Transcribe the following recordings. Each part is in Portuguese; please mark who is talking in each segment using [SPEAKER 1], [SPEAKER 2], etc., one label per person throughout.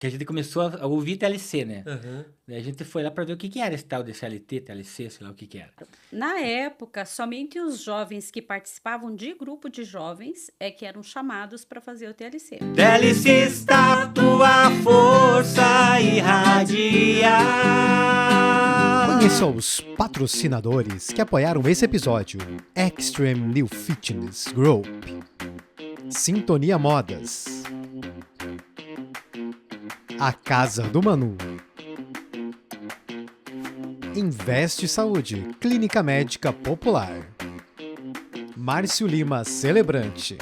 [SPEAKER 1] que a gente começou a ouvir TLC, né?
[SPEAKER 2] Aham.
[SPEAKER 1] Daí a gente foi lá para ver o que que era esse tal de CLT, TLC, sei lá o que que era.
[SPEAKER 3] Na época, somente os jovens que participavam de grupo de jovens é que eram chamados para fazer o TLC.
[SPEAKER 1] TLC está tua força irradiar.
[SPEAKER 4] Conheça os patrocinadores que apoiaram esse episódio: Extreme New Fitness Group, Sintonia Modas, A Casa do Manu, Investe Saúde, Clínica Médica Popular, Márcio Lima, Celebrante,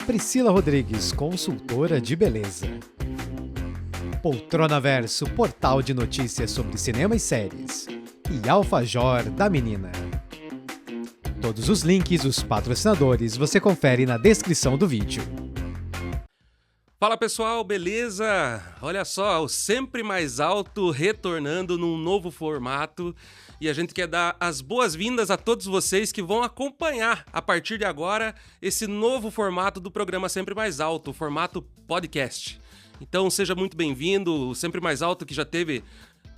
[SPEAKER 4] Priscila Rodrigues, consultora de beleza, Poltrona Verso, portal de notícias sobre cinema e séries, e Alfajor da Menina. Todos os links dos patrocinadores você confere na descrição do vídeo.
[SPEAKER 2] Fala pessoal, beleza? Olha só, o Sempre Mais Alto retornando num novo formato e a gente quer dar as boas-vindas a todos vocês que vão acompanhar a partir de agora esse novo formato do programa Sempre Mais Alto, o formato podcast. Então seja muito bem-vindo, o Sempre Mais Alto que já teve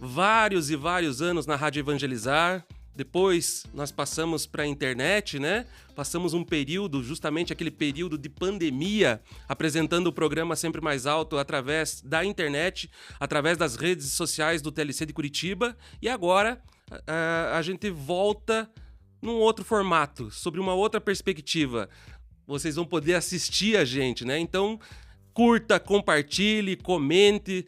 [SPEAKER 2] vários e vários anos na Rádio Evangelizar. Depois nós passamos para a internet, né? Passamos um período, justamente aquele período de pandemia, apresentando o programa Sempre Mais Alto através da internet, através das redes sociais do TLC de Curitiba. E agora a gente volta num outro formato, sobre uma outra perspectiva. Vocês vão poder assistir a gente, né? Então, curta, compartilhe, comente,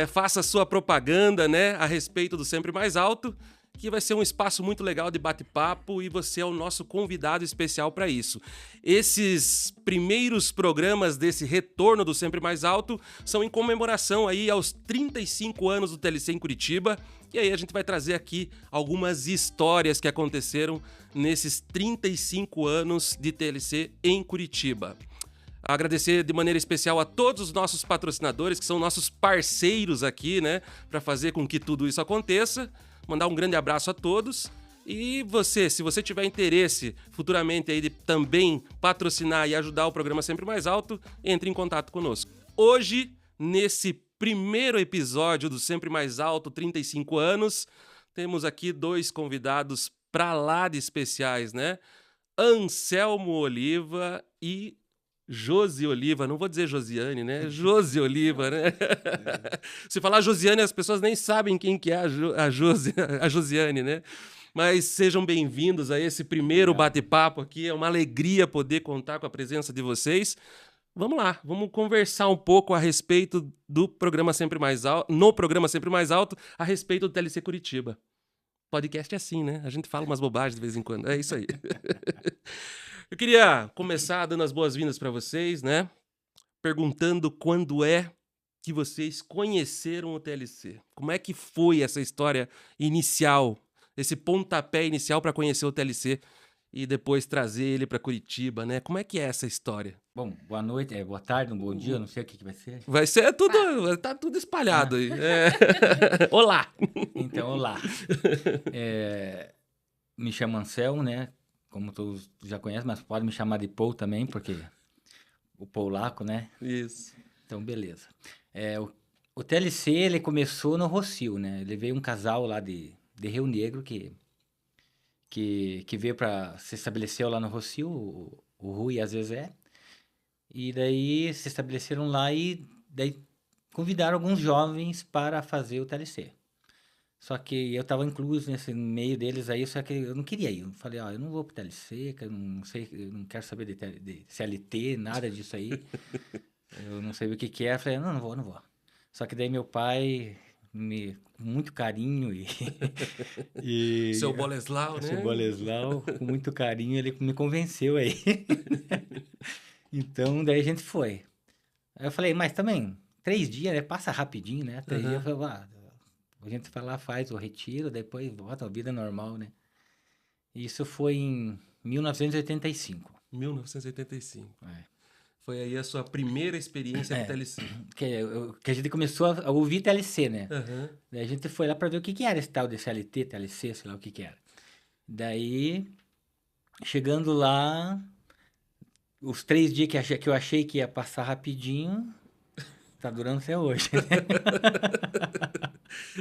[SPEAKER 2] faça a sua propaganda, né? A respeito do Sempre Mais Alto, que vai ser um espaço muito legal de bate-papo e você é o nosso convidado especial para isso. Esses primeiros programas desse retorno do Sempre Mais Alto são em comemoração aí aos 35 anos do TLC em Curitiba. E aí a gente vai trazer aqui algumas histórias que aconteceram nesses 35 anos de TLC em Curitiba. Agradecer de maneira especial a todos os nossos patrocinadores, que são nossos parceiros aqui, né, para fazer com que tudo isso aconteça. Mandar um grande abraço a todos. E você, se você tiver interesse futuramente aí de também patrocinar e ajudar o programa Sempre Mais Alto, entre em contato conosco. Hoje, nesse primeiro episódio do Sempre Mais Alto, 35 anos, temos aqui dois convidados pra lá de especiais, né? Anselmo Oliva e Josi Oliva, não vou dizer Josiane, né? Josi Oliva, né? Se falar Josiane, as pessoas nem sabem quem que é a Josiane, né? Mas sejam bem-vindos a esse primeiro bate-papo aqui. É uma alegria poder contar com a presença de vocês. Vamos lá, vamos conversar um pouco a respeito do programa Sempre Mais Alto, no programa Sempre Mais Alto, a respeito do TLC Curitiba. Podcast é assim, né? A gente fala umas bobagens de vez em quando. É isso aí. Eu queria começar dando as boas-vindas para vocês, né? Perguntando quando é que vocês conheceram o TLC. Como é que foi essa história inicial, esse pontapé inicial para conhecer o TLC e depois trazer ele para Curitiba, né? Como é que é essa história?
[SPEAKER 1] Bom, boa noite, boa tarde, um bom dia, eu não sei o que que vai ser.
[SPEAKER 2] Vai ser tudo, tá tudo espalhado aí. Olá!
[SPEAKER 1] Então, olá. Me chamo Anselmo, né? Como todos já conhecem, mas pode me chamar de Paul também, porque o polaco, né?
[SPEAKER 2] Isso.
[SPEAKER 1] Então, beleza. O TLC, ele começou no Rossio, né? Ele veio um casal lá de Rio Negro que veio para se estabeleceu lá no Rossio, o Rui e a Zezé. E daí se estabeleceram lá e daí convidaram alguns jovens para fazer o TLC. Só que eu estava incluso nesse meio deles aí, só que eu não queria ir. Eu falei, ó, eu não vou pro TLC, que eu não sei, eu não quero saber de CLT, nada disso aí. Eu não sei o que que é. Eu falei, não vou. Só que daí meu pai, com muito carinho e
[SPEAKER 2] Seu Boleslau, né?
[SPEAKER 1] seu Boleslau, com muito carinho, ele me convenceu aí. Então, daí a gente foi. Aí eu falei, mas também, 3 dias, né? Passa rapidinho, né? 3 dias, eu falei, a gente vai lá, faz o retiro, depois volta a vida normal, né? Isso foi em 1985.
[SPEAKER 2] 1985.
[SPEAKER 1] É.
[SPEAKER 2] Foi aí a sua primeira experiência com TLC.
[SPEAKER 1] Que a gente começou a ouvir TLC, né?
[SPEAKER 2] Aham.
[SPEAKER 1] Daí a gente foi lá para ver o que que era esse tal de CLT, TLC, sei lá o que que era. Daí, chegando lá, os 3 dias que eu achei que ia passar rapidinho, tá durando até hoje.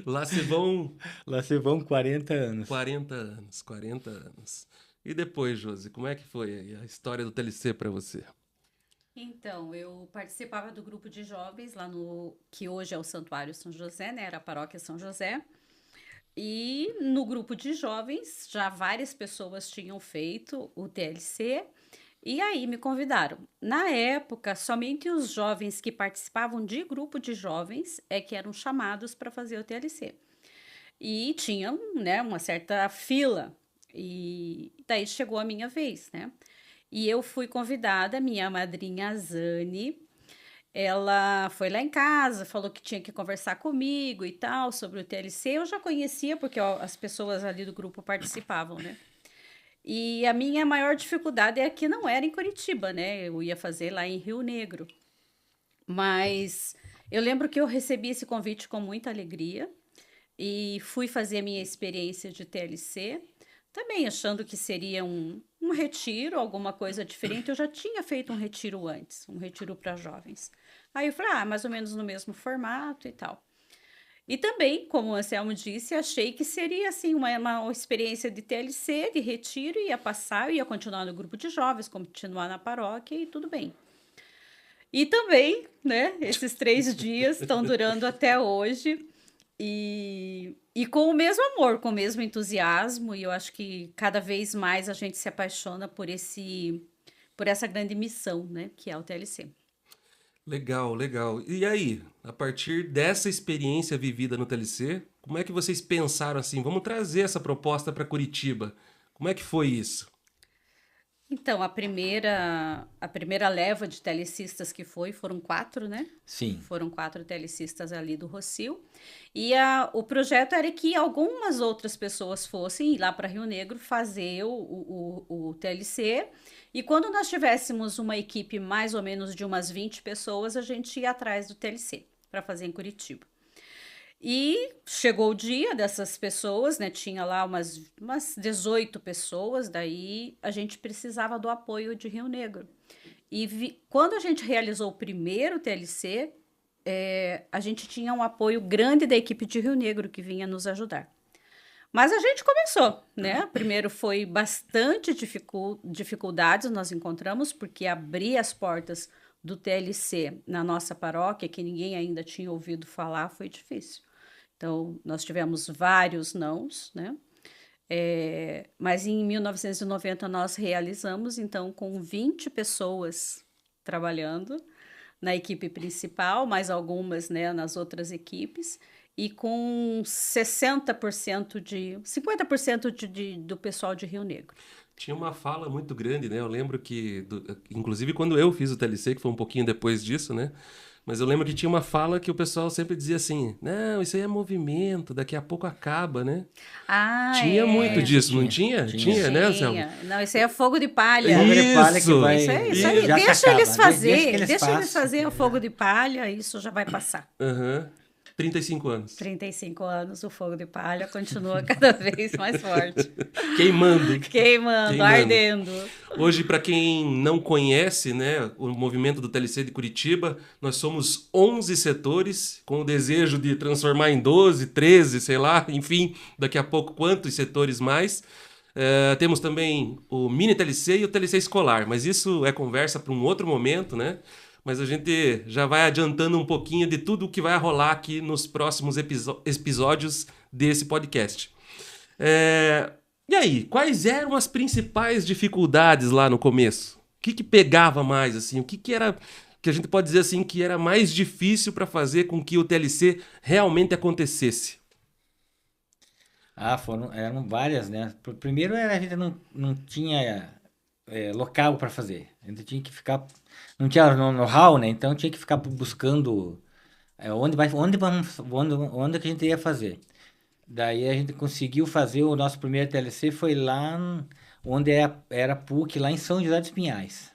[SPEAKER 2] Lá se vão
[SPEAKER 1] Lá se vão 40 anos.
[SPEAKER 2] 40 anos, 40 anos. E depois, Josi, como é que foi aí a história do TLC para você?
[SPEAKER 3] Então, eu participava do grupo de jovens lá no que hoje é o Santuário São José, né? Era a Paróquia São José. E no grupo de jovens, já várias pessoas tinham feito o TLC e aí me convidaram. Na época, somente os jovens que participavam de grupo de jovens é que eram chamados para fazer o TLC. E tinham, né, uma certa fila. E daí chegou a minha vez, né? E eu fui convidada, minha madrinha Zane, ela foi lá em casa, falou que tinha que conversar comigo e tal, sobre o TLC. Eu já conhecia, porque ó, as pessoas ali do grupo participavam, né? E a minha maior dificuldade é que não era em Curitiba, né? Eu ia fazer lá em Rio Negro. Mas eu lembro que eu recebi esse convite com muita alegria e fui fazer a minha experiência de TLC, também achando que seria um retiro, alguma coisa diferente. Eu já tinha feito um retiro antes, um retiro para jovens. Aí eu falei, mais ou menos no mesmo formato e tal. E também, como o Anselmo disse, achei que seria assim uma experiência de TLC, de retiro, ia passar, eu ia continuar no grupo de jovens, continuar na paróquia e tudo bem. E também, né, esses 3 dias estão durando até hoje e com o mesmo amor, com o mesmo entusiasmo, e eu acho que cada vez mais a gente se apaixona por essa grande missão, né, que é o TLC.
[SPEAKER 2] Legal, legal. E aí, a partir dessa experiência vivida no TLC, como é que vocês pensaram assim, vamos trazer essa proposta para Curitiba? Como é que foi isso?
[SPEAKER 3] Então, a primeira leva de telecistas que foram 4, né?
[SPEAKER 1] Sim.
[SPEAKER 3] Foram 4 telecistas ali do Rossio. E o projeto era que algumas outras pessoas fossem ir lá para Rio Negro fazer o TLC. E quando nós tivéssemos uma equipe mais ou menos de umas 20 pessoas, a gente ia atrás do TLC para fazer em Curitiba. E chegou o dia dessas pessoas, né? Tinha lá umas 18 pessoas, daí a gente precisava do apoio de Rio Negro. E quando a gente realizou o primeiro TLC, a gente tinha um apoio grande da equipe de Rio Negro que vinha nos ajudar. Mas a gente começou, né? Primeiro foi bastante dificuldades nós encontramos, porque abrir as portas do TLC na nossa paróquia, que ninguém ainda tinha ouvido falar, foi difícil. Então, nós tivemos vários nãos, né? Mas em 1990 nós realizamos, então, com 20 pessoas trabalhando na equipe principal, mais algumas, né, nas outras equipes, e com 50% do pessoal de Rio Negro.
[SPEAKER 2] Tinha uma fala muito grande, né? Eu lembro que, inclusive quando eu fiz o TLC, que foi um pouquinho depois disso, né? Mas eu lembro que tinha uma fala que o pessoal sempre dizia assim, não, isso aí é movimento, daqui a pouco acaba, né? Tinha muito disso, não tinha? Tinha, né, Anselmo?
[SPEAKER 3] Não, isso aí é fogo de palha.
[SPEAKER 1] Fogo de palha que vai...
[SPEAKER 3] Isso aí, deixa eles fazerem o fogo de palha, isso já vai passar.
[SPEAKER 2] 35 anos.
[SPEAKER 3] 35 anos, o fogo de palha continua cada vez mais forte.
[SPEAKER 2] Queimando,
[SPEAKER 3] ardendo.
[SPEAKER 2] Hoje, para quem não conhece, né, o movimento do TLC de Curitiba, nós somos 11 setores, com o desejo de transformar em 12, 13, sei lá, enfim, daqui a pouco quantos setores mais. Temos também o mini TLC e o TLC escolar, mas isso é conversa para um outro momento, né? Mas a gente já vai adiantando um pouquinho de tudo o que vai rolar aqui nos próximos episódios desse podcast. E aí, quais eram as principais dificuldades lá no começo? O que pegava mais, assim? O que era que a gente pode dizer assim que era mais difícil para fazer com que o TLC realmente acontecesse?
[SPEAKER 1] Eram várias, né? Primeiro, a gente não tinha local para fazer. A gente tinha que ficar... Não tinha know-how, né? Então tinha que ficar buscando onde que a gente ia fazer. Daí a gente conseguiu fazer o nosso primeiro TLC, foi lá onde era PUC, lá em São José dos Pinhais.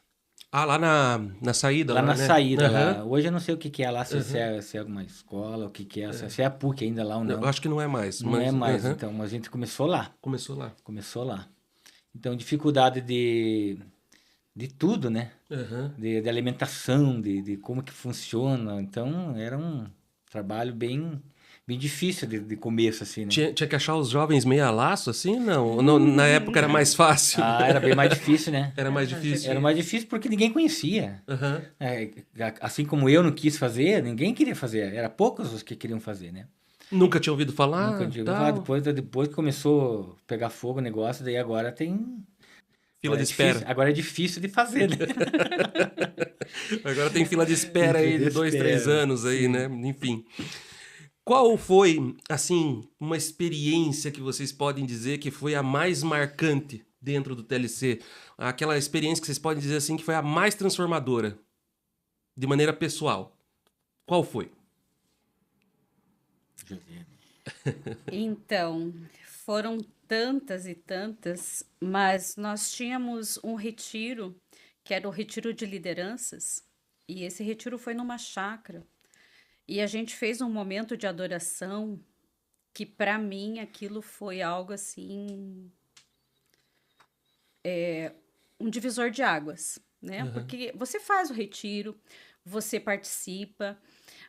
[SPEAKER 2] Lá na saída?
[SPEAKER 1] Lá na
[SPEAKER 2] né?
[SPEAKER 1] saída. Lá. Hoje eu não sei o que é lá, se é alguma escola, o que é, se é a PUC ainda lá ou não.
[SPEAKER 2] Eu acho que não é mais.
[SPEAKER 1] Não é mais, então a gente começou lá.
[SPEAKER 2] Começou lá.
[SPEAKER 1] Então, dificuldade de tudo, né?
[SPEAKER 2] Aham.
[SPEAKER 1] De alimentação, de como que funciona. Então, era um trabalho bem difícil de começo, assim, né?
[SPEAKER 2] Tinha que achar os jovens meia laço, assim? Não. Na época era mais fácil.
[SPEAKER 1] Ah, era bem mais difícil, né?
[SPEAKER 2] Era mais difícil.
[SPEAKER 1] Era mais difícil porque ninguém conhecia.
[SPEAKER 2] Aham.
[SPEAKER 1] Assim como eu não quis fazer, ninguém queria fazer. Era poucos os que queriam fazer, né?
[SPEAKER 2] Nunca tinha ouvido falar?
[SPEAKER 1] Nunca tinha ouvido
[SPEAKER 2] Tal.
[SPEAKER 1] falar. Depois que começou a pegar fogo o negócio, daí agora tem...
[SPEAKER 2] Fila
[SPEAKER 1] Agora
[SPEAKER 2] de
[SPEAKER 1] é
[SPEAKER 2] espera.
[SPEAKER 1] difícil, agora é difícil de fazer, né?
[SPEAKER 2] Agora tem fila de espera aí de 2, 3
[SPEAKER 1] espera,
[SPEAKER 2] anos aí,
[SPEAKER 1] sim.
[SPEAKER 2] né? Enfim. Qual foi, assim, uma experiência que vocês podem dizer que foi a mais marcante dentro do TLC? Aquela experiência que vocês podem dizer assim que foi a mais transformadora, de maneira pessoal. Qual foi?
[SPEAKER 3] Então, foram tantas e tantas, mas nós tínhamos um retiro, que era o retiro de lideranças, e esse retiro foi numa chácara. E a gente fez um momento de adoração que, para mim, aquilo foi algo assim, um divisor de águas, né? Porque você faz o retiro, você participa,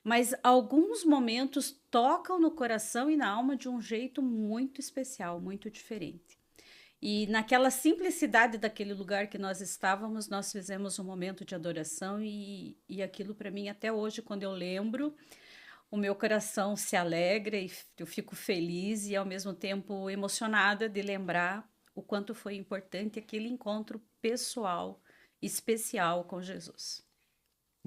[SPEAKER 3] mas alguns momentos tocam no coração e na alma de um jeito muito especial, muito diferente. E naquela simplicidade daquele lugar que nós estávamos, nós fizemos um momento de adoração e aquilo para mim, até hoje, quando eu lembro, o meu coração se alegra e eu fico feliz e ao mesmo tempo emocionada de lembrar o quanto foi importante aquele encontro pessoal, especial com Jesus.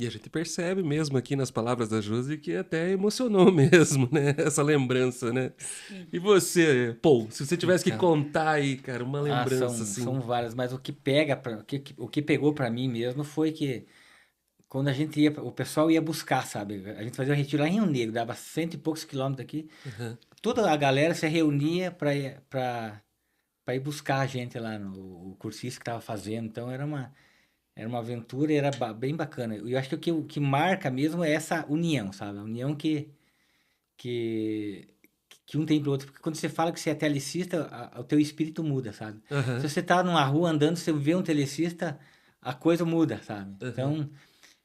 [SPEAKER 2] E a gente percebe mesmo aqui nas palavras da Josi que até emocionou mesmo, né? Essa lembrança, né? E você, Paul, se você tivesse que
[SPEAKER 1] Então.
[SPEAKER 2] contar aí, cara, uma lembrança assim.
[SPEAKER 1] São várias, mas o que pegou pra mim mesmo foi que quando a gente ia, o pessoal ia buscar, sabe? A gente fazia um retiro lá em Rio Negro, dava 100 e poucos quilômetros daqui. Toda a galera se reunia para ir buscar a gente lá no o cursista que estava fazendo. Então era uma aventura e era bem bacana. E eu acho que o que marca mesmo é essa união, sabe? A união que, que um tem pro outro. Porque quando você fala que você é telecista, o teu espírito muda, sabe?
[SPEAKER 2] Aham.
[SPEAKER 1] Se você tá numa rua andando, você vê um telecista, a coisa muda, sabe? Então,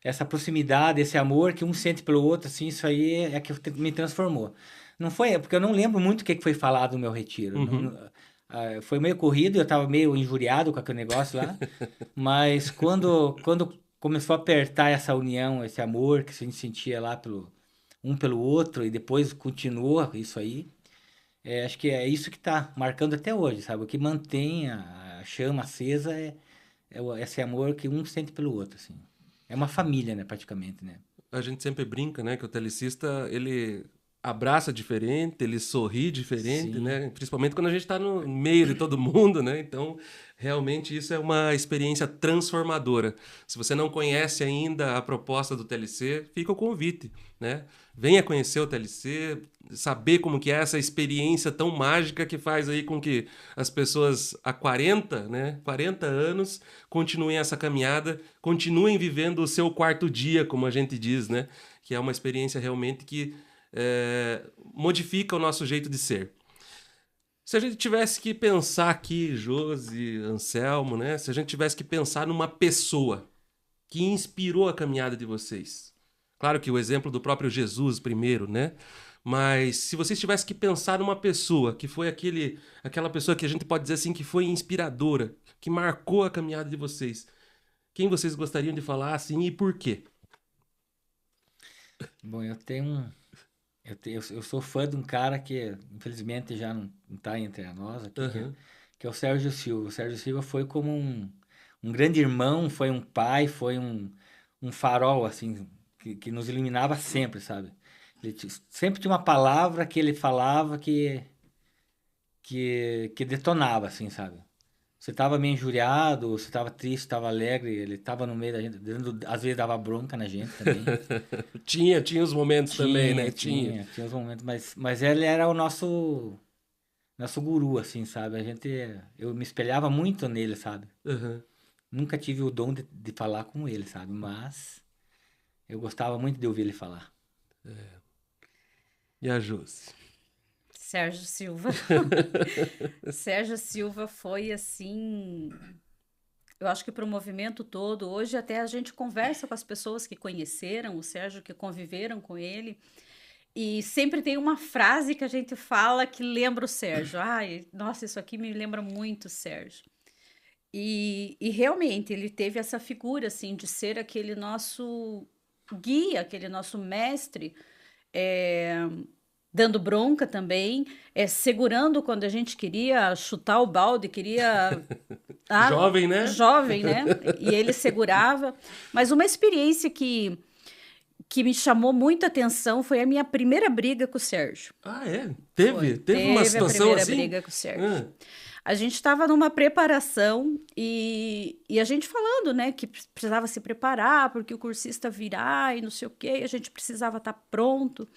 [SPEAKER 1] essa proximidade, esse amor que um sente pelo outro, assim, isso aí é que me transformou. Não foi, porque eu não lembro muito o que foi falado no meu retiro. Foi meio corrido, eu tava meio injuriado com aquele negócio lá. Mas quando começou a apertar essa união, esse amor que a gente sentia lá pelo outro, e depois continuou isso aí, acho que é isso que tá marcando até hoje, sabe? O que mantém a chama acesa esse amor que um sente pelo outro, assim. É uma família, né, praticamente, né?
[SPEAKER 2] A gente sempre brinca, né, que o telecista, ele abraça diferente, ele sorri diferente,
[SPEAKER 1] Sim.
[SPEAKER 2] né? Principalmente quando a gente está no meio de todo mundo, né? Então, realmente isso é uma experiência transformadora. Se você não conhece ainda a proposta do TLC, fica o convite, né? Venha conhecer o TLC, saber como que é essa experiência tão mágica que faz aí com que as pessoas há 40, né, 40 anos continuem essa caminhada, continuem vivendo o seu quarto dia, como a gente diz, né? Que é uma experiência realmente que modifica o nosso jeito de ser. Se a gente tivesse que pensar aqui, Josi, Anselmo, né? Se a gente tivesse que pensar numa pessoa que inspirou a caminhada de vocês. Claro que o exemplo do próprio Jesus primeiro, né? Mas se vocês tivessem que pensar numa pessoa que foi aquela pessoa que a gente pode dizer assim que foi inspiradora, que marcou a caminhada de vocês, quem vocês gostariam de falar assim e por quê?
[SPEAKER 1] Bom, eu sou fã de um cara que, infelizmente, já não está entre nós aqui, que é o Sérgio Silva. O Sérgio Silva foi como um grande irmão, foi um pai, foi um farol, assim, que nos iluminava sempre, sabe? Sempre tinha uma palavra que ele falava que detonava, assim, sabe? Você tava meio injuriado, você tava triste, tava alegre, ele tava no meio da gente, às vezes dava bronca na gente também.
[SPEAKER 2] Tinha os momentos também, né?
[SPEAKER 1] Tinha os momentos, mas ele era o nosso guru, assim, sabe? Eu me espelhava muito nele, sabe? Nunca tive o dom de falar como ele, sabe? Mas eu gostava muito de ouvir ele falar.
[SPEAKER 2] E a Josi?
[SPEAKER 3] Sérgio Silva. Sérgio Silva foi, assim, Eu acho que para o movimento todo, hoje até a gente conversa com as pessoas que conheceram o Sérgio, que conviveram com ele, e sempre tem uma frase que a gente fala que lembra o Sérgio. Ai, nossa, isso aqui me lembra muito o Sérgio. E realmente ele teve essa figura assim de ser aquele nosso guia, aquele nosso mestre, é, dando bronca também, segurando quando a gente queria chutar o balde, queria
[SPEAKER 2] Jovem, né?
[SPEAKER 3] jovem, né? E ele segurava. Mas uma experiência que me chamou muita atenção foi a minha primeira briga com o Sérgio.
[SPEAKER 2] Ah, é? Teve?
[SPEAKER 3] Foi.
[SPEAKER 2] Teve uma
[SPEAKER 3] a
[SPEAKER 2] situação
[SPEAKER 3] primeira
[SPEAKER 2] assim?
[SPEAKER 3] briga com o Sérgio.
[SPEAKER 2] Ah,
[SPEAKER 3] A gente estava numa preparação e a gente falando, né, que precisava se preparar porque o cursista virá e não sei o quê, e a gente precisava estar pronto.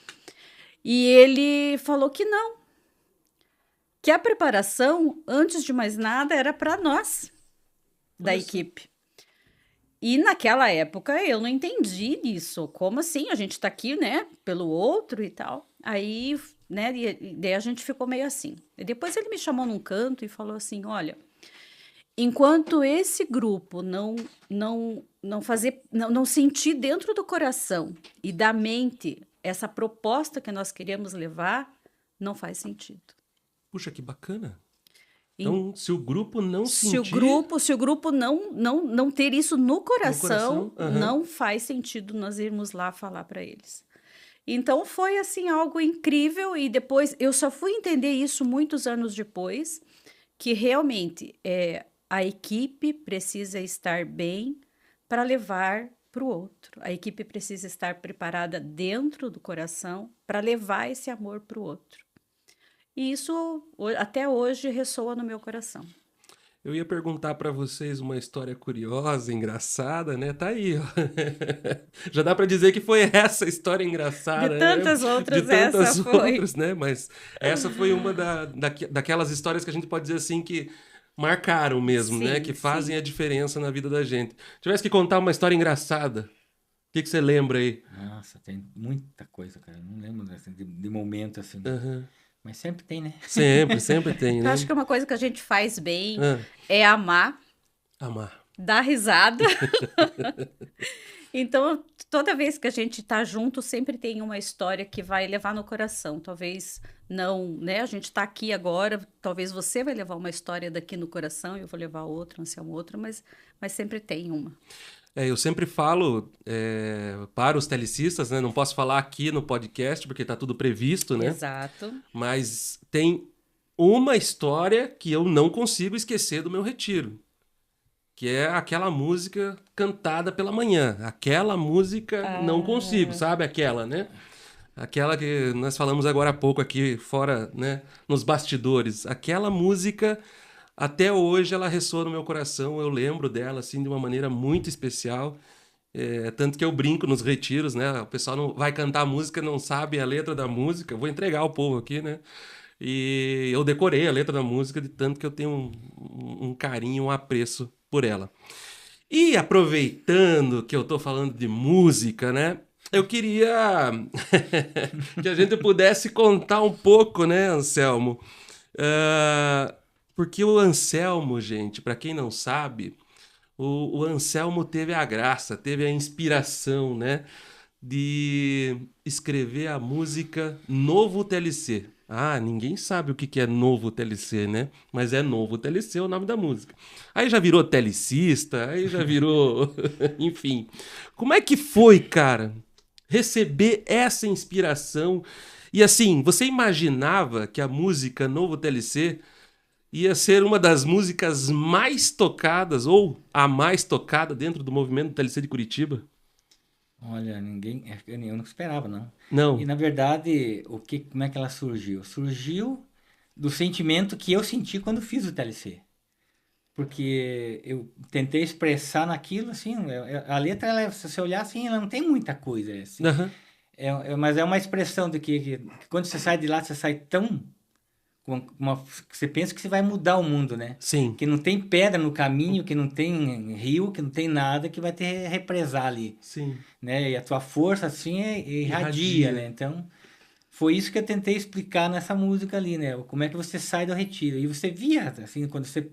[SPEAKER 3] E ele falou que não, que a preparação, antes de mais nada, era para nós, da
[SPEAKER 2] Olha só.
[SPEAKER 3] equipe. E naquela época eu não entendi isso. Como assim? A gente tá aqui, né, pelo outro e tal. Aí, né, e daí a gente ficou meio assim. E depois ele me chamou num canto e falou assim: olha, enquanto esse grupo não sentir dentro do coração e da mente essa proposta que nós queremos levar, não faz sentido.
[SPEAKER 2] puxa, que bacana.
[SPEAKER 3] E
[SPEAKER 2] Então, se o grupo não
[SPEAKER 3] se o
[SPEAKER 2] sentir
[SPEAKER 3] grupo não ter isso no coração,
[SPEAKER 2] aham.
[SPEAKER 3] não faz sentido nós irmos lá falar para eles. Então foi assim algo incrível e depois eu só fui entender isso muitos anos depois, que realmente a equipe precisa estar bem para levar para o outro. A equipe precisa estar preparada dentro do coração para levar esse amor para o outro. E isso até hoje ressoa no meu coração.
[SPEAKER 2] Eu ia perguntar pra vocês uma história curiosa, engraçada, né? Tá aí, ó. Já dá pra dizer que foi essa história engraçada,
[SPEAKER 3] De
[SPEAKER 2] né?
[SPEAKER 3] tantas outras,
[SPEAKER 2] De tantas
[SPEAKER 3] essa foi.
[SPEAKER 2] outras, né? Mas essa foi uma daquelas histórias que a gente pode dizer assim que marcaram mesmo, né?
[SPEAKER 3] Sim,
[SPEAKER 2] Que fazem
[SPEAKER 3] sim.
[SPEAKER 2] a diferença na vida da gente. Tivesse que contar uma história engraçada, o que você lembra aí?
[SPEAKER 1] Nossa, tem muita coisa, cara. Não lembro assim, de momento assim.
[SPEAKER 2] Aham.
[SPEAKER 1] Mas sempre tem, né?
[SPEAKER 2] Sempre tem,
[SPEAKER 3] Eu
[SPEAKER 2] né?
[SPEAKER 3] acho que uma coisa que a gente faz bem
[SPEAKER 2] Ah,
[SPEAKER 3] é amar,
[SPEAKER 2] amar.
[SPEAKER 3] dar risada. Então, toda vez que a gente tá junto, sempre tem uma história que vai levar no coração. Talvez não, né? A gente tá aqui agora, talvez você vai levar uma história daqui no coração, eu vou levar outra, Anselmo outra, mas sempre tem uma.
[SPEAKER 2] Eu sempre falo para os telecistas, né? Não posso falar aqui no podcast porque está tudo previsto, né?
[SPEAKER 3] Exato.
[SPEAKER 2] Mas tem uma história que eu não consigo esquecer do meu retiro, que é aquela música cantada pela manhã. Aquela música não consigo, sabe? Aquela, né? Aquela que nós falamos agora há pouco aqui fora, né? Nos bastidores. Aquela música, até hoje, ela ressoa no meu coração. Eu lembro dela, assim, de uma maneira muito especial. Tanto que eu brinco nos retiros, né? O pessoal não vai cantar a música, não sabe a letra da música. Eu vou entregar ao povo aqui, né? E eu decorei a letra da música de tanto que eu tenho um carinho, um apreço por ela. E aproveitando que eu tô falando de música, né? Eu queria que a gente pudesse contar um pouco, né, Anselmo? Porque o Anselmo, gente, para quem não sabe, o Anselmo teve a graça, teve a inspiração, né, de escrever a música Novo TLC. Ah, ninguém sabe o que é Novo TLC, né? Mas é Novo TLC o nome da música. Aí já virou telecista, aí já virou... Enfim. Como é que foi, cara, receber essa inspiração? E assim, você imaginava que a música Novo TLC ia ser uma das músicas mais tocadas, ou a mais tocada dentro do movimento do TLC de Curitiba?
[SPEAKER 1] Olha, eu não esperava, não.
[SPEAKER 2] Não.
[SPEAKER 1] E na verdade, como é que ela surgiu? Surgiu do sentimento que eu senti quando fiz o TLC. Porque eu tentei expressar naquilo, assim, a letra, se você olhar assim, ela não tem muita coisa, assim.
[SPEAKER 2] Aham.
[SPEAKER 1] Mas é uma expressão de que quando você sai de lá, você sai tão... você pensa que você vai mudar o mundo, né?
[SPEAKER 2] Sim.
[SPEAKER 1] Que não tem pedra no caminho, que não tem rio, que não tem nada que vai te represar ali,
[SPEAKER 2] Sim.
[SPEAKER 1] né? E a tua força, assim, irradia,
[SPEAKER 2] Irradia.
[SPEAKER 1] né? Então, foi isso que eu tentei explicar nessa música ali, né? Como é que você sai do retiro. E você via, assim, quando você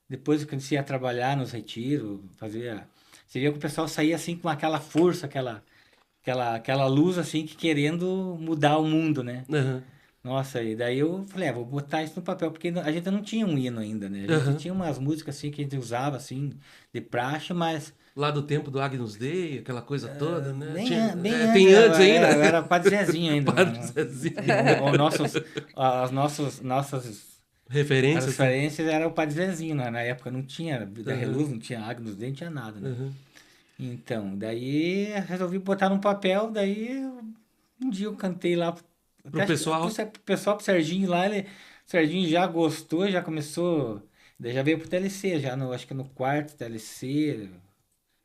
[SPEAKER 1] Depois que você ia trabalhar nos retiros, você via que o pessoal saía assim com aquela força, aquela luz assim, que querendo mudar o mundo, né?
[SPEAKER 2] Aham.
[SPEAKER 1] Nossa, e daí eu falei, vou botar isso no papel, porque a gente não tinha um hino ainda, né? A gente
[SPEAKER 2] Aham.
[SPEAKER 1] tinha umas músicas assim que a gente usava assim, de praxe, mas
[SPEAKER 2] Lá do tempo do Agnus Dei, aquela coisa toda, né?
[SPEAKER 1] bem
[SPEAKER 2] Tem antes ainda?
[SPEAKER 1] Eu era Padre Zezinho ainda.
[SPEAKER 2] Padre
[SPEAKER 1] né?
[SPEAKER 2] Zezinho.
[SPEAKER 1] Nossas as
[SPEAKER 2] Referências.
[SPEAKER 1] referências eram o Padre Zezinho, né? Na época não tinha Vida
[SPEAKER 2] Aham.
[SPEAKER 1] Reluz, não tinha Agnus Dei, não tinha nada, né?
[SPEAKER 2] Aham.
[SPEAKER 1] Então, daí resolvi botar num papel, daí um dia eu cantei lá
[SPEAKER 2] Pro pessoal.
[SPEAKER 1] pro pessoal, pro Serginho lá, o Serginho já gostou, já começou, daí já veio pro TLC, acho que no quarto TLC,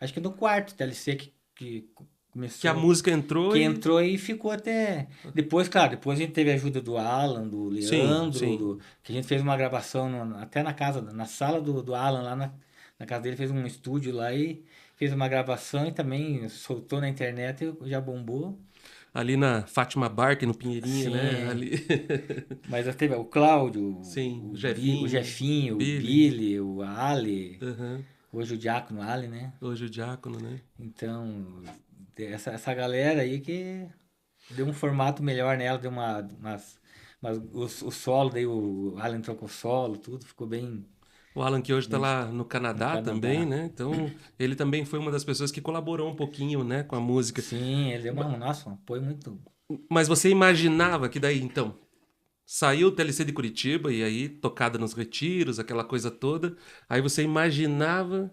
[SPEAKER 1] acho que no quarto TLC que começou,
[SPEAKER 2] Que a música entrou
[SPEAKER 1] que
[SPEAKER 2] e...
[SPEAKER 1] entrou e ficou até, depois, claro, depois a gente teve a ajuda do Alan, do Leandro,
[SPEAKER 2] sim.
[SPEAKER 1] que a gente fez uma gravação até na sala do Alan, lá na casa dele, fez um estúdio lá e fez uma gravação e também soltou na internet e já bombou.
[SPEAKER 2] Ali na Fátima Barque, no Pinheirinho,
[SPEAKER 1] Sim.
[SPEAKER 2] né? Ali.
[SPEAKER 1] Mas teve o Cláudio,
[SPEAKER 2] Sim, o
[SPEAKER 1] o Jefinho,
[SPEAKER 2] Billy.
[SPEAKER 1] o Billy, o Ali,
[SPEAKER 2] Aham.
[SPEAKER 1] hoje o Diácono Ali, né?
[SPEAKER 2] Hoje o Diácono, né?
[SPEAKER 1] Então, essa galera aí que deu um formato melhor nela, deu o solo, daí o Alan entrou com o solo, tudo, ficou bem...
[SPEAKER 2] O Alan que hoje está lá no Canadá,
[SPEAKER 1] Canadá.
[SPEAKER 2] também, né? Então, ele também foi uma das pessoas que colaborou um pouquinho, né, com a música.
[SPEAKER 1] Sim, ele deu um apoio muito...
[SPEAKER 2] Mas você imaginava que daí, então, saiu o TLC de Curitiba e aí tocada nos retiros, aquela coisa toda, aí você imaginava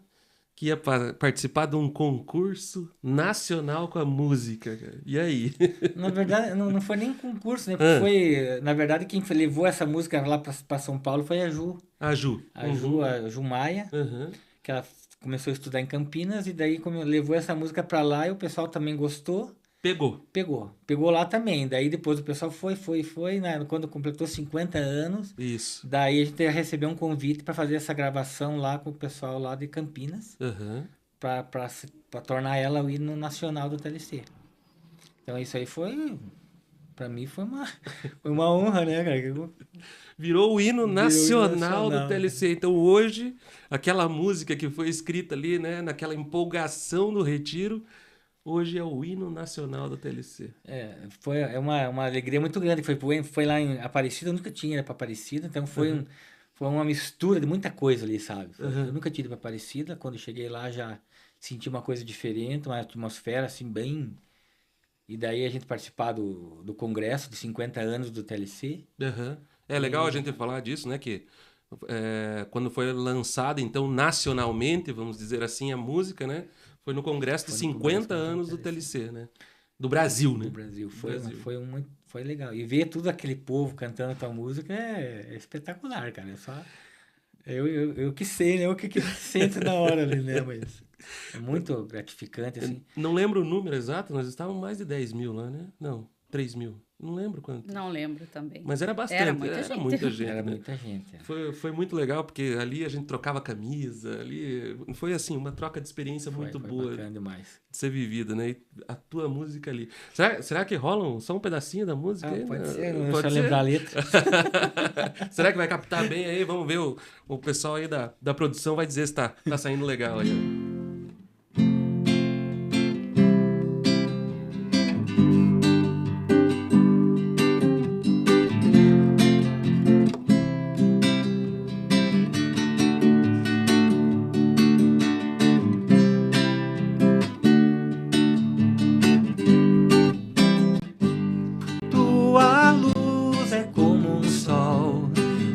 [SPEAKER 2] que ia participar de um concurso nacional com a música, cara. E aí?
[SPEAKER 1] Na verdade, não foi nem concurso, né? Porque foi, na verdade, quem levou essa música lá pra São Paulo foi a Ju.
[SPEAKER 2] A Ju.
[SPEAKER 1] A Ju Maia,
[SPEAKER 2] Uhum.
[SPEAKER 1] que ela começou a estudar em Campinas e daí levou essa música pra lá e o pessoal também gostou.
[SPEAKER 2] Pegou.
[SPEAKER 1] Pegou lá também. Daí depois o pessoal foi, né? Quando completou 50 anos,
[SPEAKER 2] Isso.
[SPEAKER 1] daí a gente recebeu um convite para fazer essa gravação lá com o pessoal lá de Campinas,
[SPEAKER 2] Uhum.
[SPEAKER 1] para tornar ela o hino nacional do TLC. Então isso aí para mim foi uma honra, né, cara?
[SPEAKER 2] Virou o hino nacional do
[SPEAKER 1] nacional.
[SPEAKER 2] TLC. Então hoje, aquela música que foi escrita ali, né, naquela empolgação do retiro, hoje é o hino nacional do TLC.
[SPEAKER 1] É uma alegria muito grande. Foi lá em Aparecida, eu nunca tinha ido para Aparecida, então foi uma mistura de muita coisa ali, sabe? Eu nunca tinha ido para Aparecida, quando eu cheguei lá já senti uma coisa diferente, uma atmosfera assim bem... E daí a gente participar do congresso de 50 anos do TLC.
[SPEAKER 2] Uhum. É legal a gente falar disso, né, que quando foi lançada, então, nacionalmente, vamos dizer assim, a música, né, foi no congresso de 50 anos do TLC, né? Do Brasil, né?
[SPEAKER 1] Do Brasil.
[SPEAKER 2] Brasil.
[SPEAKER 1] Foi legal. E ver todo aquele povo cantando a tua música é espetacular, cara. Eu que sei, né? O que sente na hora ali, né? Mas é muito gratificante, assim.
[SPEAKER 2] Não lembro o número exato, nós estávamos mais de 10 mil lá, né? Não, 3 mil. Não lembro quanto.
[SPEAKER 3] Não lembro também.
[SPEAKER 2] Mas era bastante.
[SPEAKER 3] Era muita gente.
[SPEAKER 2] Muita gente.
[SPEAKER 1] Era
[SPEAKER 2] né?
[SPEAKER 1] muita gente.
[SPEAKER 2] Foi muito legal, porque ali a gente trocava camisa, ali foi assim, uma troca de experiência muito
[SPEAKER 1] Foi
[SPEAKER 2] boa
[SPEAKER 1] bacana demais.
[SPEAKER 2] de ser vivida, né? E a tua música ali. Será que rola só um pedacinho da música? aí?
[SPEAKER 1] Pode ser, não
[SPEAKER 2] Pode
[SPEAKER 1] só
[SPEAKER 2] ser?
[SPEAKER 1] lembrar a letra.
[SPEAKER 2] Será que vai captar bem aí? Vamos ver, o pessoal aí da produção vai dizer se tá saindo legal aí.
[SPEAKER 1] Tua luz é como um sol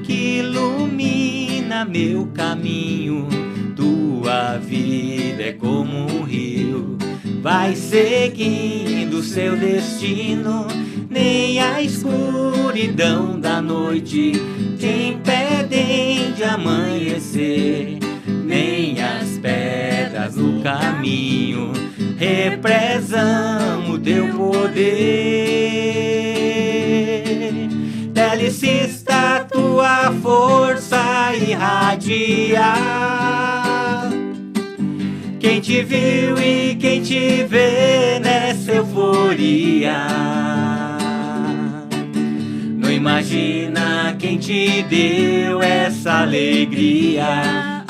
[SPEAKER 1] que ilumina meu caminho. Tua vida é como um rio, vai seguindo seu destino. Nem a escuridão da noite te impedem de amanhecer, nem as pedras no caminho represam o teu poder. Telecista, tua força irradia. Quem te viu e quem te vê nessa euforia, não imagina quem te deu essa alegria.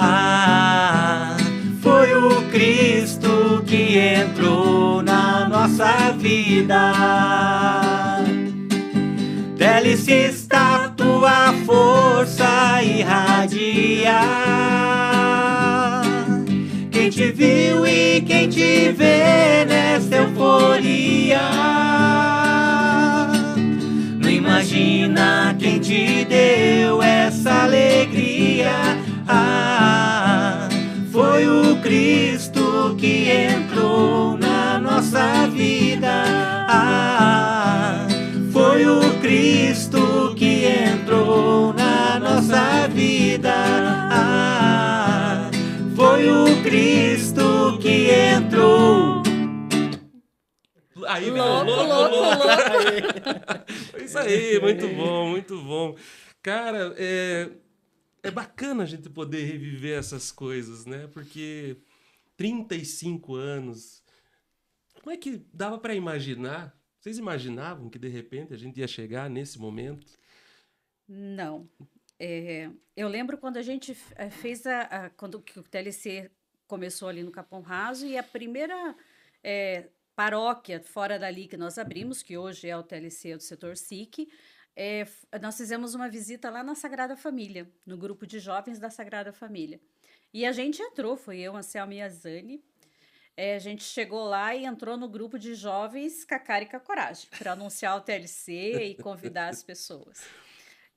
[SPEAKER 1] Foi o Cristo que entrou na nossa vida. Telecista, tua força irradia. Quem te viu e quem te vê nessa euforia, não imagina quem te deu essa alegria. Foi o Cristo que entrou na nossa vida. Foi o Cristo que entrou na nossa vida. Foi o Cristo que entrou.
[SPEAKER 2] Aí,
[SPEAKER 3] Louco.
[SPEAKER 2] Isso aí, muito bom, muito bom. Cara, é bacana a gente poder reviver essas coisas, né? Porque 35 anos, como é que dava para imaginar? Vocês imaginavam que de repente a gente ia chegar nesse momento?
[SPEAKER 3] Não. Eu lembro quando a gente fez quando que o TLC começou ali no Capão Raso, e a primeira paróquia fora dali que nós abrimos, que hoje é o TLC do setor SIC, nós fizemos uma visita lá na Sagrada Família, no grupo de jovens da Sagrada Família. E a gente entrou, foi eu, Anselmo e a Zane. A gente chegou lá e entrou no grupo de jovens com a cara e com a coragem, para anunciar o TLC e convidar as pessoas.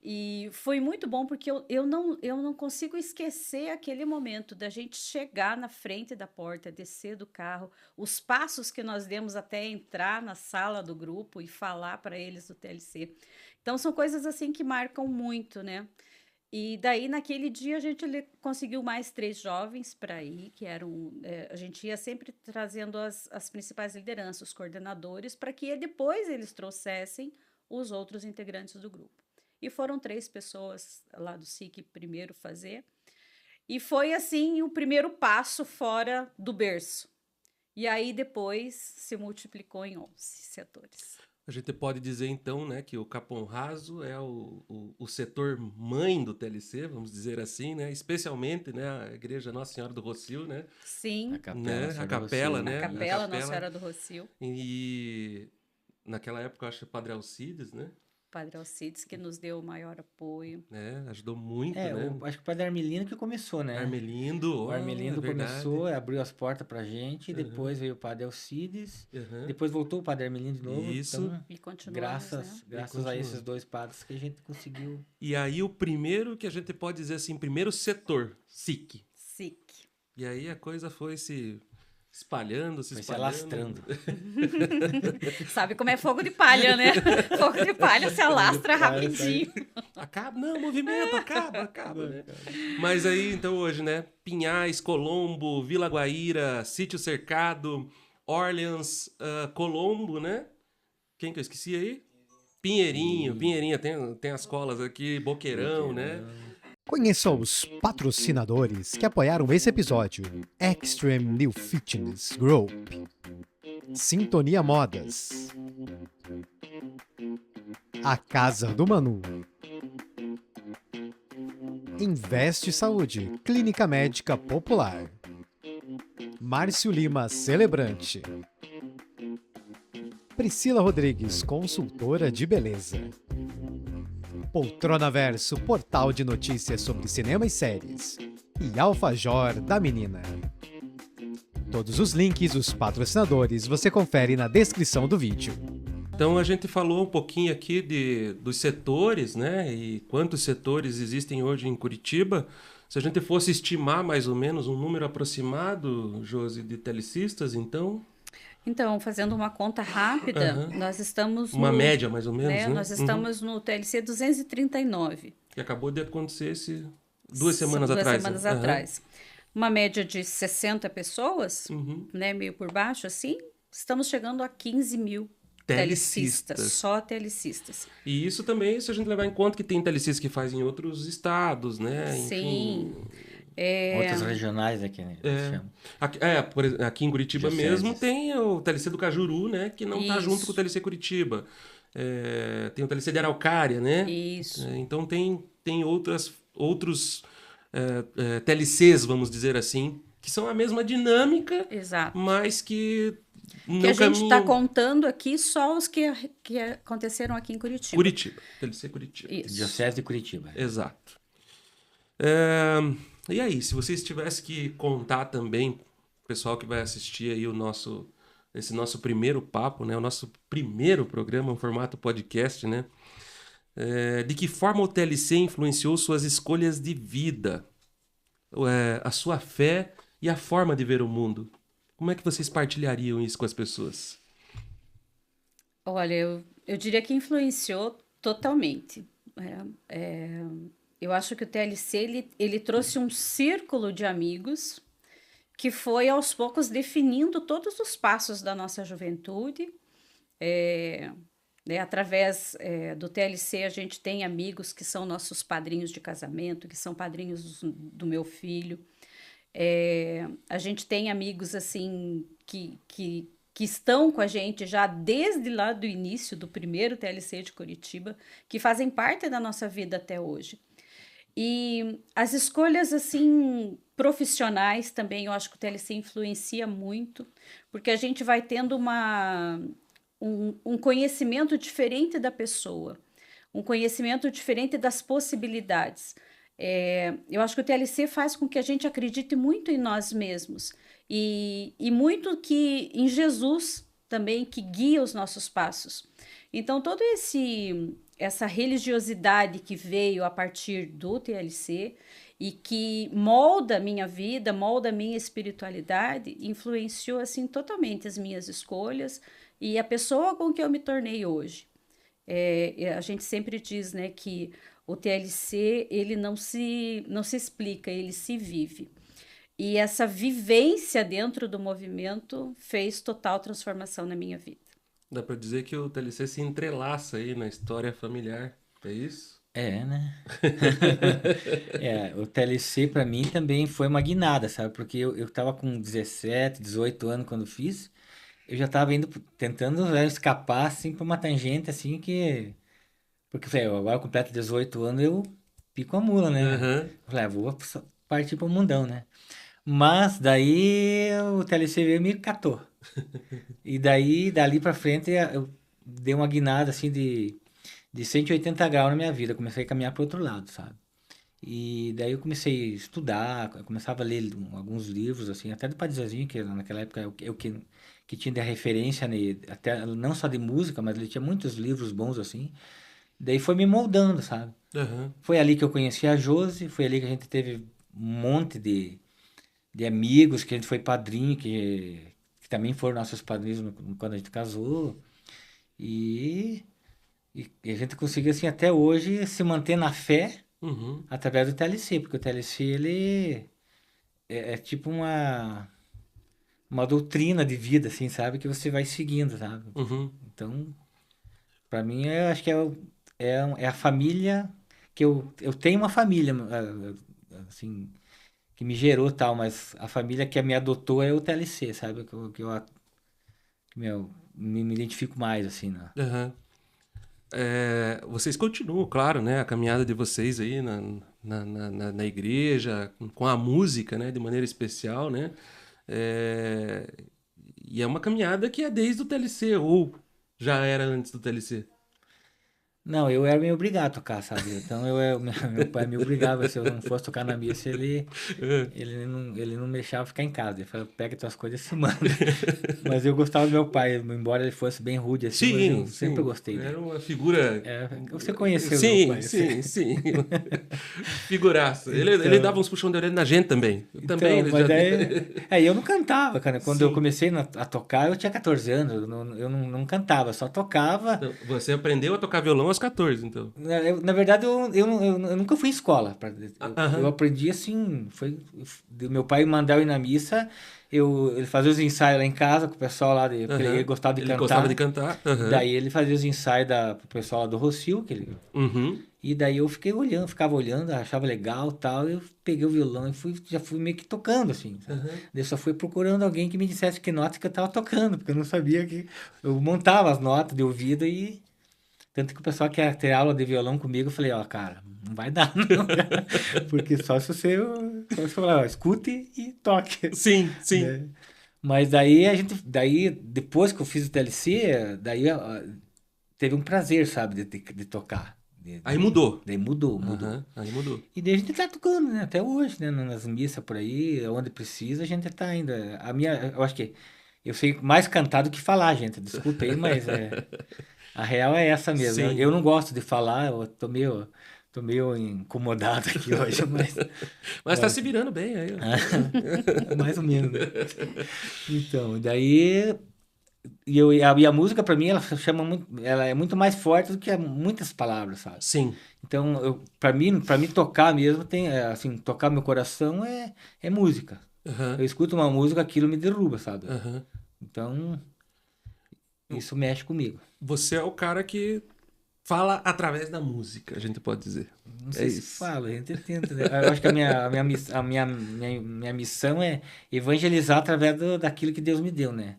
[SPEAKER 3] E foi muito bom, porque eu não consigo esquecer aquele momento da gente chegar na frente da porta, descer do carro, os passos que nós demos até entrar na sala do grupo e falar para eles do TLC. Então, são coisas assim que marcam muito, né? E daí, naquele dia, a gente conseguiu mais 3 jovens para ir, que eram... a gente ia sempre trazendo as principais lideranças, os coordenadores, para que depois eles trouxessem os outros integrantes do grupo. E foram 3 pessoas lá do SIC primeiro fazer. E foi, assim, o primeiro passo fora do berço. E aí, depois, se multiplicou em 11 setores.
[SPEAKER 2] A gente pode dizer, então, né, que o Capão Raso é o setor mãe do TLC, vamos dizer assim, né? Especialmente, né, a Igreja Nossa Senhora do Rossio, né?
[SPEAKER 3] Sim.
[SPEAKER 1] A capela,
[SPEAKER 2] Né? A capela, né?
[SPEAKER 3] A capela Nossa Senhora do Rossio.
[SPEAKER 2] E naquela época, eu acho que o Padre Alcides, né?
[SPEAKER 3] Padre Alcides, que nos deu o maior apoio.
[SPEAKER 2] Ajudou muito, né?
[SPEAKER 1] Acho que o Padre Armelino que começou, né?
[SPEAKER 2] Armelindo.
[SPEAKER 1] O Armelindo
[SPEAKER 2] verdade.
[SPEAKER 1] começou, abriu as portas pra gente, depois veio o Padre Alcides, depois voltou o Padre Armelindo de novo.
[SPEAKER 2] Isso.
[SPEAKER 1] Então,
[SPEAKER 3] E continuamos,
[SPEAKER 1] graças a esses 2 padres que a gente conseguiu.
[SPEAKER 2] E aí, o primeiro que a gente pode dizer assim, primeiro setor, SIC.
[SPEAKER 3] SIC.
[SPEAKER 2] E aí, a coisa foi se espalhando,
[SPEAKER 1] Foi se alastrando.
[SPEAKER 3] Sabe como é fogo de palha, né? Fogo de palha se alastra rapidinho.
[SPEAKER 2] Acaba, não, movimento, acaba, né? Mas aí, então, hoje, né? Pinhais, Colombo, Vila Guaíra, Sítio Cercado, Orleans, Colombo, né? Quem que eu esqueci aí? Pinheirinho, tem as colas aqui, Boqueirão, né?
[SPEAKER 4] Conheça os patrocinadores que apoiaram esse episódio: Extreme New Fitness Group, Sintonia Modas, A Casa do Manu, Investe Saúde, Clínica Médica Popular, Márcio Lima, Celebrante, Priscila Rodrigues, consultora de beleza, Poltrona Verso, portal de notícias sobre cinema e séries, e Alfajor da Menina. Todos os links dos patrocinadores você confere na descrição do vídeo.
[SPEAKER 2] Então a gente falou um pouquinho aqui dos setores, né? E quantos setores existem hoje em Curitiba. Se a gente fosse estimar mais ou menos um número aproximado, Josi, de telecistas, então...
[SPEAKER 3] Então, fazendo uma conta rápida, nós estamos
[SPEAKER 2] uma média, mais ou menos, né?
[SPEAKER 3] Nós estamos no TLC 239.
[SPEAKER 2] Que acabou de acontecer 2 semanas atrás.
[SPEAKER 3] 2 semanas atrás. Uma média de 60 pessoas, né, meio por baixo, assim. Estamos chegando a 15 mil telecistas, só telecistas.
[SPEAKER 2] E isso também, se a gente levar em conta que tem telecistas que fazem em outros estados, né?
[SPEAKER 3] Sim.
[SPEAKER 2] Enfim,
[SPEAKER 1] Outras regionais aqui, né?
[SPEAKER 2] Por exemplo, aqui em Curitiba
[SPEAKER 1] Dioceses.
[SPEAKER 2] mesmo tem o TLC do Cajuru, né? Que não está junto com o TLC Curitiba. Tem o TLC de Araucária, né?
[SPEAKER 3] Isso.
[SPEAKER 2] Então tem outros TLCs, vamos dizer assim, que são a mesma dinâmica,
[SPEAKER 3] Exato.
[SPEAKER 2] mas que
[SPEAKER 3] Que
[SPEAKER 2] no
[SPEAKER 3] a gente está
[SPEAKER 2] caminho...
[SPEAKER 3] contando aqui só os que aconteceram aqui em Curitiba.
[SPEAKER 2] Curitiba, TLC Curitiba.
[SPEAKER 3] Isso.
[SPEAKER 1] Diocese de Curitiba.
[SPEAKER 2] Exato. E aí, se vocês tivessem que contar também, o pessoal que vai assistir aí esse nosso primeiro papo, né? O nosso primeiro programa, um formato podcast, né? De que forma o TLC influenciou suas escolhas de vida, a sua fé e a forma de ver o mundo? Como é que vocês partilhariam isso com as pessoas?
[SPEAKER 3] Olha, eu diria que influenciou totalmente. Eu acho que o TLC ele trouxe um círculo de amigos que foi aos poucos definindo todos os passos da nossa juventude. Através do TLC a gente tem amigos que são nossos padrinhos de casamento, que são padrinhos do meu filho. A gente tem amigos assim que estão com a gente já desde lá do início do primeiro TLC de Curitiba, que fazem parte da nossa vida até hoje. E as escolhas assim profissionais também, eu acho que o TLC influencia muito, porque a gente vai tendo um conhecimento diferente da pessoa, um conhecimento diferente das possibilidades. Eu acho que o TLC faz com que a gente acredite muito em nós mesmos e muito que em Jesus também, que guia os nossos passos. Então, toda essa religiosidade que veio a partir do TLC e que molda a minha vida, molda a minha espiritualidade, influenciou assim totalmente as minhas escolhas e a pessoa com que eu me tornei hoje. A gente sempre diz, né, que o TLC ele não se explica, ele se vive. E essa vivência dentro do movimento fez total transformação na minha vida.
[SPEAKER 2] Dá para dizer que o TLC se entrelaça aí na história familiar, é isso?
[SPEAKER 1] Né? O TLC para mim também foi uma guinada, sabe? Porque eu tava com 17, 18 anos quando fiz, eu já tava tentando escapar, assim, pra uma tangente, assim, que... Porque eu falei, agora eu completo 18 anos, eu pico a mula, né? Eu falei, vou partir pro mundão, né? Mas daí o TLC veio e me catou. E daí, dali pra frente, eu dei uma guinada, assim, de 180 graus na minha vida. Eu comecei a caminhar pro outro lado, sabe? E daí eu comecei a estudar, eu começava a ler alguns livros, assim, até do Padre Zezinho, que naquela época eu que tinha de referência, né? Até não só de música, mas ele tinha muitos livros bons, assim. Daí foi me moldando, sabe? Foi ali que eu conheci a Josi, foi ali que a gente teve um monte de amigos, que a gente foi padrinho, que também foram nossos padrinhos quando a gente casou. E a gente conseguiu, assim, até hoje, se manter na fé através do TLC, porque o TLC, ele é tipo uma doutrina de vida, assim, sabe? Que você vai seguindo, sabe? Então, pra mim, eu acho que é a família que eu tenho uma família, assim, que me gerou mas a família que me adotou é o TLC, sabe? Me identifico mais, assim, né?
[SPEAKER 2] Vocês continuam, claro, né? A caminhada de vocês aí na igreja, com a música, né? De maneira especial, né? E é uma caminhada que é desde o TLC, ou já era antes do TLC?
[SPEAKER 1] Não, eu era meio obrigado a tocar, sabe? Então meu pai me obrigava, se eu não fosse tocar na missa, ele não me deixava ficar em casa. Ele falava, pega tuas coisas e se manda. Mas eu gostava do meu pai, embora ele fosse bem rude assim, mas eu sempre gostei dele.
[SPEAKER 2] Era uma figura...
[SPEAKER 1] Você conheceu
[SPEAKER 2] sim,
[SPEAKER 1] meu pai.
[SPEAKER 2] Sim. Figuraça. Ele dava uns puxão de orelha na gente também.
[SPEAKER 1] Eu não cantava, cara. Quando eu comecei a tocar, eu tinha 14 anos. Eu não cantava, só tocava.
[SPEAKER 2] Então, você aprendeu a tocar violão aos 14, então?
[SPEAKER 1] Na verdade, eu nunca fui em escola. Eu aprendi assim, meu pai mandava eu ir na missa, ele fazia os ensaios lá em casa com o pessoal lá, porque ele gostava de cantar.
[SPEAKER 2] Ele gostava de cantar.
[SPEAKER 1] Daí ele fazia os ensaios pro pessoal lá do Rocio, e daí eu ficava olhando, achava legal e tal, eu peguei o violão e já fui meio que tocando, assim. Daí eu só fui procurando alguém que me dissesse que notas que eu tava tocando, porque eu não sabia que... Eu montava as notas de ouvido e... Tanto que o pessoal quer ter aula de violão comigo, eu falei, ó, cara, não vai dar, não, cara. Porque só se você falar, ó, escute e toque.
[SPEAKER 2] Sim, sim.
[SPEAKER 1] Né? Mas daí, depois que eu fiz o TLC, daí ó, teve um prazer, sabe, de tocar.
[SPEAKER 2] Aí mudou.
[SPEAKER 1] Daí mudou.
[SPEAKER 2] Aí mudou.
[SPEAKER 1] E daí a gente tá tocando, né? Até hoje, né? Nas missas por aí, onde precisa, a gente tá ainda. Eu acho que eu sei mais cantar do que falar, gente. Desculpa aí, mas a real é essa mesmo.
[SPEAKER 2] Sim.
[SPEAKER 1] Eu não gosto de falar, eu tô meio incomodado aqui hoje, mas.
[SPEAKER 2] Mas tá se virando bem aí. Ó.
[SPEAKER 1] Mais ou menos, né? Então, daí. E a música, pra mim, ela é muito mais forte do que muitas palavras, sabe?
[SPEAKER 2] Sim.
[SPEAKER 1] Então, para mim tocar mesmo, assim, tocar meu coração é música. Eu escuto uma música, aquilo me derruba, sabe? Então, isso mexe comigo.
[SPEAKER 2] Você é o cara que fala através da música, a gente pode dizer.
[SPEAKER 1] Não sei se fala, a gente tenta, né? Eu acho que a minha missão é evangelizar através daquilo que Deus me deu, né?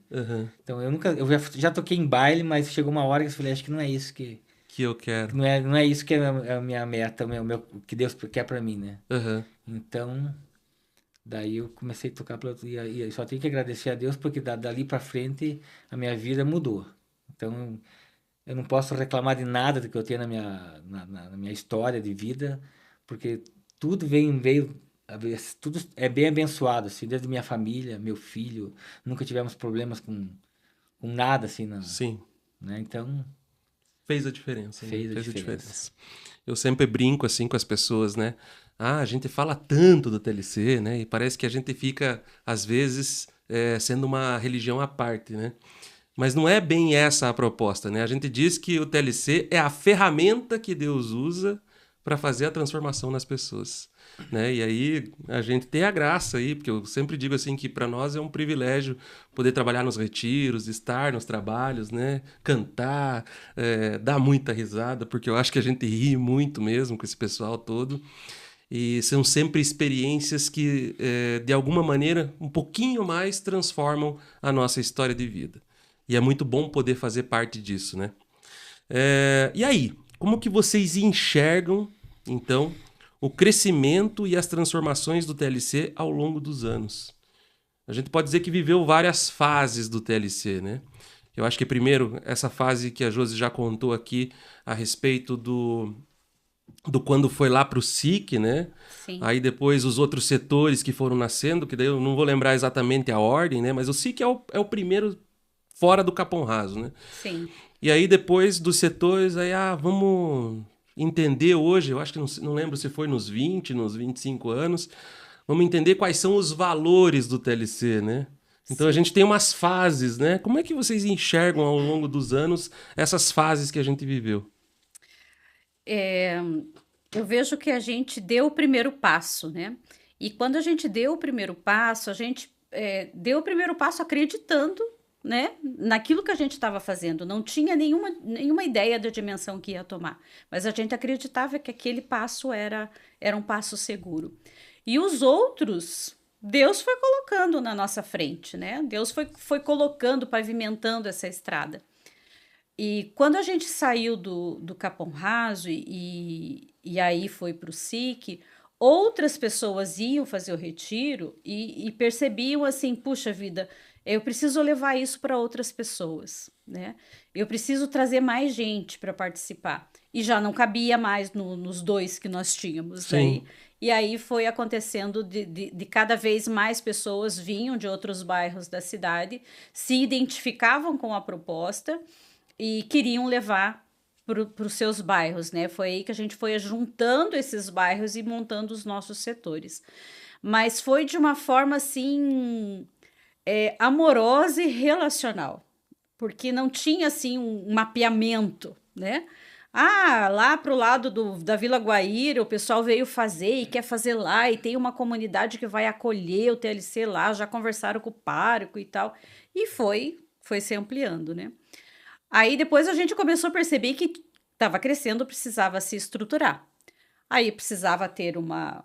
[SPEAKER 1] Então, eu já toquei em baile, mas chegou uma hora que eu falei, acho que não é isso que
[SPEAKER 2] eu quero.
[SPEAKER 1] Não é isso que é a minha meta, o que Deus quer pra mim, né? Então, daí eu comecei a tocar e só tenho que agradecer a Deus porque dali pra frente a minha vida mudou. Então, eu não posso reclamar de nada do que eu tenho na minha história de vida, porque tudo tudo é bem abençoado, assim, desde minha família, meu filho, nunca tivemos problemas com nada, assim,
[SPEAKER 2] Sim.
[SPEAKER 1] Né? Então...
[SPEAKER 2] Fez a diferença.
[SPEAKER 1] Fez a diferença.
[SPEAKER 2] Eu sempre brinco assim com as pessoas, né? A gente fala tanto do TLC, né? E parece que a gente fica, às vezes, sendo uma religião à parte, né? Mas não é bem essa a proposta, né? A gente diz que o TLC é a ferramenta que Deus usa para fazer a transformação nas pessoas, né? E aí a gente tem a graça aí, porque eu sempre digo assim que para nós é um privilégio poder trabalhar nos retiros, estar nos trabalhos, né? Cantar, dar muita risada, porque eu acho que a gente ri muito mesmo com esse pessoal todo. E são sempre experiências que, de alguma maneira, um pouquinho mais transformam a nossa história de vida. E é muito bom poder fazer parte disso, né? E aí, como que vocês enxergam, então, o crescimento e as transformações do TLC ao longo dos anos? A gente pode dizer que viveu várias fases do TLC, né? Eu acho que, primeiro, essa fase que a Josi já contou aqui a respeito do quando foi lá para o SIC, né?
[SPEAKER 3] Sim.
[SPEAKER 2] Aí depois os outros setores que foram nascendo, que daí eu não vou lembrar exatamente a ordem, né? Mas o SIC é o primeiro fora do Capão Raso, né?
[SPEAKER 3] Sim.
[SPEAKER 2] E aí depois dos setores, aí vamos entender hoje, eu acho que não lembro se foi nos 20, nos 25 anos, vamos entender quais são os valores do TLC, né? Então a gente tem umas fases, né? Como é que vocês enxergam ao longo dos anos essas fases que a gente viveu?
[SPEAKER 3] Eu vejo que a gente deu o primeiro passo, né? E quando a gente deu o primeiro passo, a gente deu o primeiro passo acreditando, né, naquilo que a gente estava fazendo. Não tinha nenhuma ideia da dimensão que ia tomar, mas a gente acreditava que aquele passo era um passo seguro. E os outros, Deus foi colocando na nossa frente, né? Deus foi colocando, pavimentando essa estrada. E quando a gente saiu do Capão Raso e aí foi para o SIC, outras pessoas iam fazer o retiro e percebiam assim, puxa vida, eu preciso levar isso para outras pessoas, né? Eu preciso trazer mais gente para participar. E já não cabia mais nos 2 que nós tínhamos.
[SPEAKER 2] Sim.
[SPEAKER 3] E aí foi acontecendo de cada vez mais pessoas vinham de outros bairros da cidade, se identificavam com a proposta e queriam levar para os seus bairros, né? Foi aí que a gente foi juntando esses bairros e montando os nossos setores. Mas foi de uma forma, assim, amorosa e relacional, porque não tinha, assim, um mapeamento, né? Lá para o lado da Vila Guaíra, o pessoal veio fazer e quer fazer lá, e tem uma comunidade que vai acolher o TLC lá, já conversaram com o pároco e tal, e foi se ampliando, né? Aí depois a gente começou a perceber que estava crescendo, precisava se estruturar. Aí precisava ter uma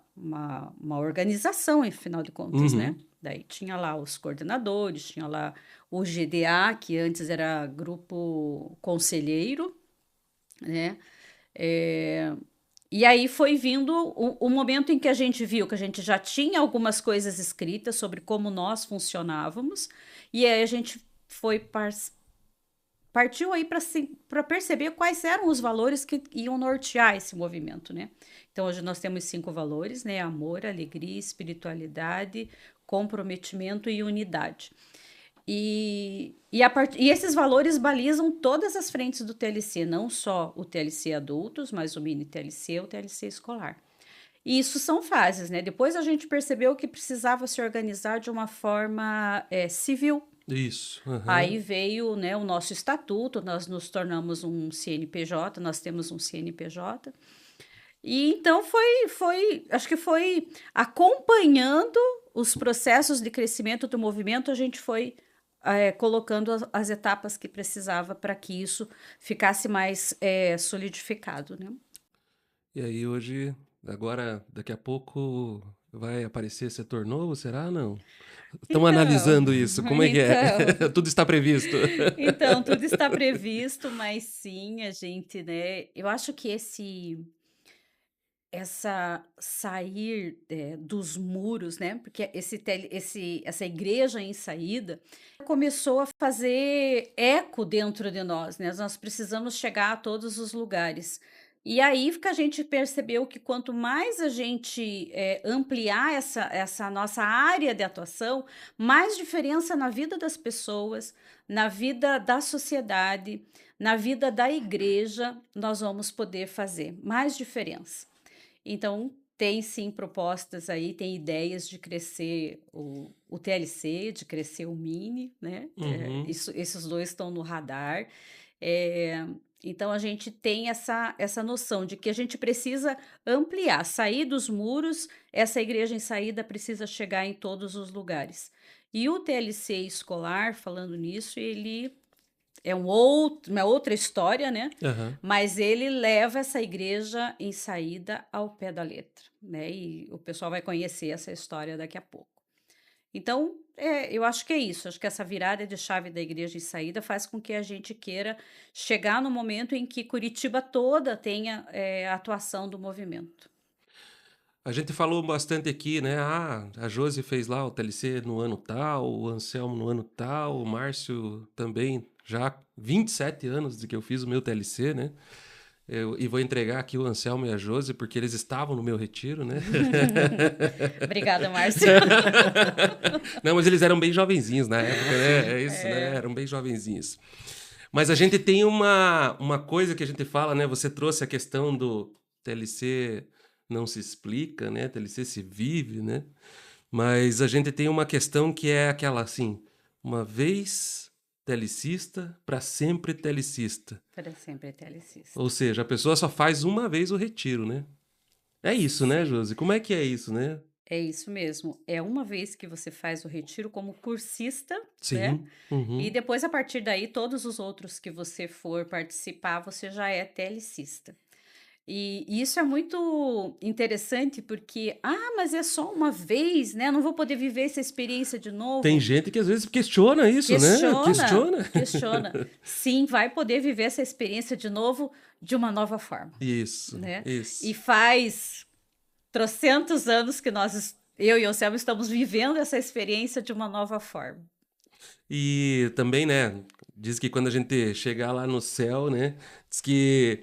[SPEAKER 3] organização, afinal de contas, né? Daí tinha lá os coordenadores, tinha lá o GDA, que antes era Grupo Conselheiro, né? É, e aí foi vindo o momento em que a gente viu que a gente já tinha algumas coisas escritas sobre como nós funcionávamos, e aí a gente partiu aí para perceber quais eram os valores que iam nortear esse movimento, né? Então hoje nós temos 5 valores, né? Amor, alegria, espiritualidade, comprometimento e unidade. E esses valores balizam todas as frentes do TLC, não só o TLC adultos, mas o mini TLC e o TLC escolar. E isso são fases, né? Depois a gente percebeu que precisava se organizar de uma forma civil.
[SPEAKER 2] Isso.
[SPEAKER 3] Aí veio, né, o nosso estatuto, nós nos tornamos um CNPJ, nós temos um CNPJ. E então acho que foi acompanhando os processos de crescimento do movimento, a gente foi colocando as etapas que precisava para que isso ficasse mais solidificado, né?
[SPEAKER 2] E aí hoje, agora, daqui a pouco vai aparecer setor novo, será? Não. Estamos analisando isso. Como é que é? Tudo está previsto.
[SPEAKER 3] Então, tudo está previsto, mas sim, a gente, né? Eu acho que essa sair dos muros, né? Porque essa igreja em saída começou a fazer eco dentro de nós, né? Nós precisamos chegar a todos os lugares. E aí que a gente percebeu que quanto mais a gente ampliar essa nossa área de atuação, mais diferença na vida das pessoas, na vida da sociedade, na vida da igreja, nós vamos poder fazer mais diferença. Então, tem sim propostas aí, tem ideias de crescer o TLC, de crescer o Mini, né? Esses dois estão no radar. Então, a gente tem essa noção de que a gente precisa ampliar, sair dos muros, essa igreja em saída precisa chegar em todos os lugares. E o TLC escolar, falando nisso, ele é uma outra história, né? Mas ele leva essa igreja em saída ao pé da letra, né? E o pessoal vai conhecer essa história daqui a pouco. Então, eu acho que é isso. Acho que essa virada de chave da igreja em saída faz com que a gente queira chegar no momento em que Curitiba toda tenha a atuação do movimento.
[SPEAKER 2] A gente falou bastante aqui, né? A Josi fez lá o TLC no ano tal, o Anselmo no ano tal, o Márcio também, já 27 anos de que eu fiz o meu TLC, né? E vou entregar aqui o Anselmo e a Josi, porque eles estavam no meu retiro, né?
[SPEAKER 3] Obrigada, Márcio.
[SPEAKER 2] Não, mas eles eram bem jovenzinhos na época, né? É isso, né? Eram bem jovenzinhos. Mas a gente tem uma coisa que a gente fala, né? Você trouxe a questão do TLC não se explica, né? TLC se vive, né? Mas a gente tem uma questão que é aquela assim, uma vez telecista, para sempre telecista.
[SPEAKER 3] Para sempre telecista.
[SPEAKER 2] Ou seja, a pessoa só faz uma vez o retiro, né? É isso, né, Josi? Como é que é isso, né?
[SPEAKER 3] É isso mesmo. É uma vez que você faz o retiro como cursista,
[SPEAKER 2] Sim.
[SPEAKER 3] né? E depois, a partir daí, todos os outros que você for participar, você já é telecista. E isso é muito interessante porque, mas é só uma vez, né? Não vou poder viver essa experiência de novo.
[SPEAKER 2] Tem gente que às vezes questiona isso, né?
[SPEAKER 3] Questiona. Sim, vai poder viver essa experiência de novo de uma nova forma.
[SPEAKER 2] Isso,
[SPEAKER 3] né?
[SPEAKER 2] isso.
[SPEAKER 3] E faz trocentos anos que eu e o Anselmo estamos vivendo essa experiência de uma nova forma.
[SPEAKER 2] E também, né? Diz que quando a gente chegar lá no céu, né? Diz que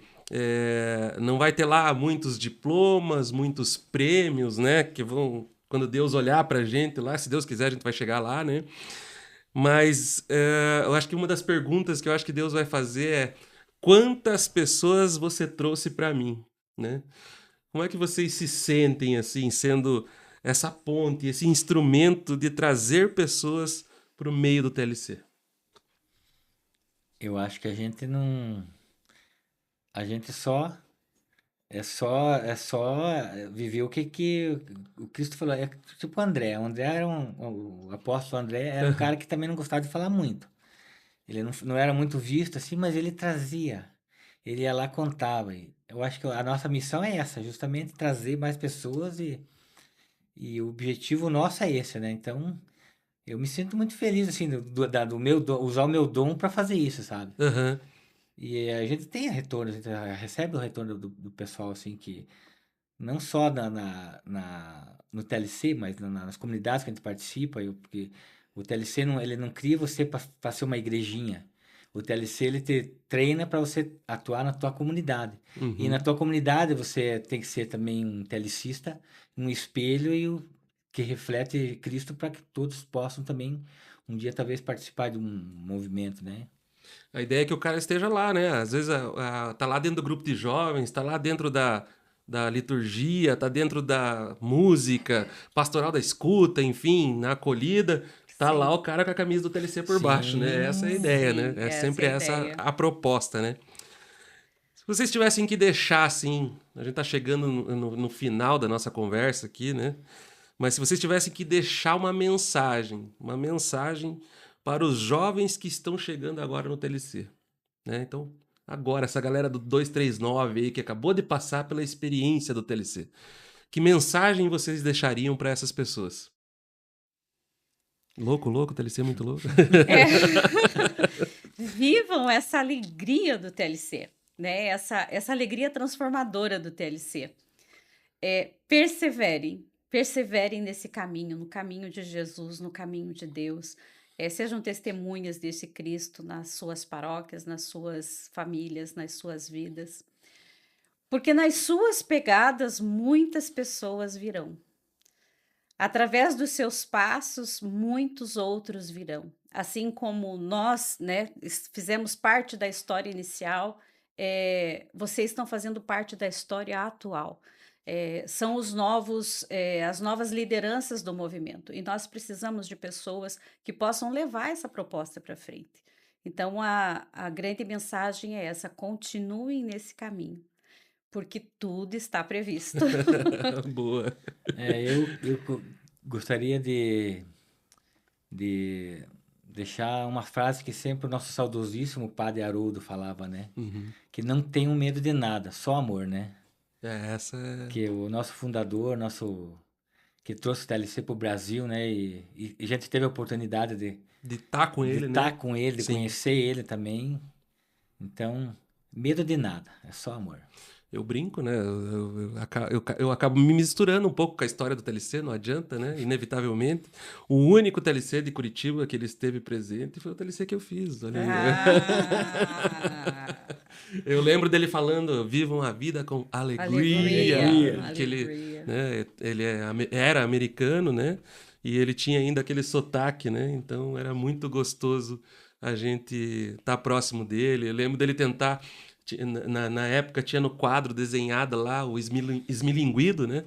[SPEAKER 2] não vai ter lá muitos diplomas, muitos prêmios, né? Que vão, quando Deus olhar pra gente lá, se Deus quiser, a gente vai chegar lá, né? Mas eu acho que uma das perguntas que eu acho que Deus vai fazer é: quantas pessoas você trouxe para mim, né? Como é que vocês se sentem, assim, sendo essa ponte, esse instrumento de trazer pessoas para o meio do TLC?
[SPEAKER 1] Eu acho que a gente não... A gente só viver o que o Cristo falou. É tipo o André. O André era o apóstolo André era um cara que também não gostava de falar muito. Ele não era muito visto assim, mas ele trazia. Ele ia lá, contava. Eu acho que a nossa missão é essa, justamente trazer mais pessoas e o objetivo nosso é esse, né? Então, eu me sinto muito feliz, assim, do meu dom, usar o meu dom para fazer isso, sabe?
[SPEAKER 2] Uhum.
[SPEAKER 1] E a gente tem retorno, a gente recebe o retorno do pessoal, assim, que não só no TLC, mas nas comunidades que a gente participa, porque o TLC ele não cria você para ser uma igrejinha. O TLC ele te treina para você atuar na tua comunidade. E na tua comunidade você tem que ser também um telecista, um espelho que reflete Cristo para que todos possam também um dia talvez participar de um movimento, né?
[SPEAKER 2] A ideia é que o cara esteja lá, né? Às vezes tá lá dentro do grupo de jovens, tá lá dentro da liturgia, tá dentro da música, pastoral da escuta, enfim, na acolhida. Tá
[SPEAKER 3] Sim.
[SPEAKER 2] lá o cara com a camisa do TLC por baixo, né? Essa é a ideia, né?
[SPEAKER 3] Sim,
[SPEAKER 2] É
[SPEAKER 3] essa
[SPEAKER 2] sempre
[SPEAKER 3] é a
[SPEAKER 2] essa
[SPEAKER 3] ideia.
[SPEAKER 2] a proposta, né? Se vocês tivessem que deixar, assim, a gente tá chegando no final da nossa conversa aqui, né? Mas se vocês tivessem que deixar uma mensagem para os jovens que estão chegando agora no TLC, né? Então, agora, essa galera do 239 aí que acabou de passar pela experiência do TLC, que mensagem vocês deixariam para essas pessoas? Louco, TLC é muito louco.
[SPEAKER 3] Vivam essa alegria do TLC, né? Essa alegria transformadora do TLC. Perseverem nesse caminho, no caminho de Jesus, no caminho de Deus. Sejam testemunhas desse Cristo nas suas paróquias, nas suas famílias, nas suas vidas. Porque nas suas pegadas muitas pessoas virão. Através dos seus passos, muitos outros virão. Assim como nós, né, fizemos parte da história inicial, vocês estão fazendo parte da história atual. São as novas lideranças do movimento. E nós precisamos de pessoas que possam levar essa proposta para frente. Então, a grande mensagem é essa: continuem nesse caminho, porque tudo está previsto.
[SPEAKER 2] Boa.
[SPEAKER 1] Eu gostaria de deixar uma frase que sempre o nosso saudosíssimo padre Haroldo falava, né? Que não tenham medo de nada, só amor, né?
[SPEAKER 2] Essa é...
[SPEAKER 1] Que o nosso fundador, que trouxe o TLC para o Brasil, né? E a gente teve a oportunidade de
[SPEAKER 2] estar com ele, né?
[SPEAKER 1] estar com ele, de
[SPEAKER 2] Sim.
[SPEAKER 1] conhecer ele também. Então, medo de nada, é só amor.
[SPEAKER 2] Eu brinco, né? Eu acabo me misturando um pouco com a história do TLC, não adianta, né? Inevitavelmente. O único TLC de Curitiba que ele esteve presente foi o TLC que eu fiz. Ali. Eu lembro dele falando: vivam a vida com alegria. Que ele era americano, né? E ele tinha ainda aquele sotaque, né? Então era muito gostoso a gente estar próximo dele. Eu lembro dele tentar... Na época tinha no quadro desenhado lá o esmilinguido, né?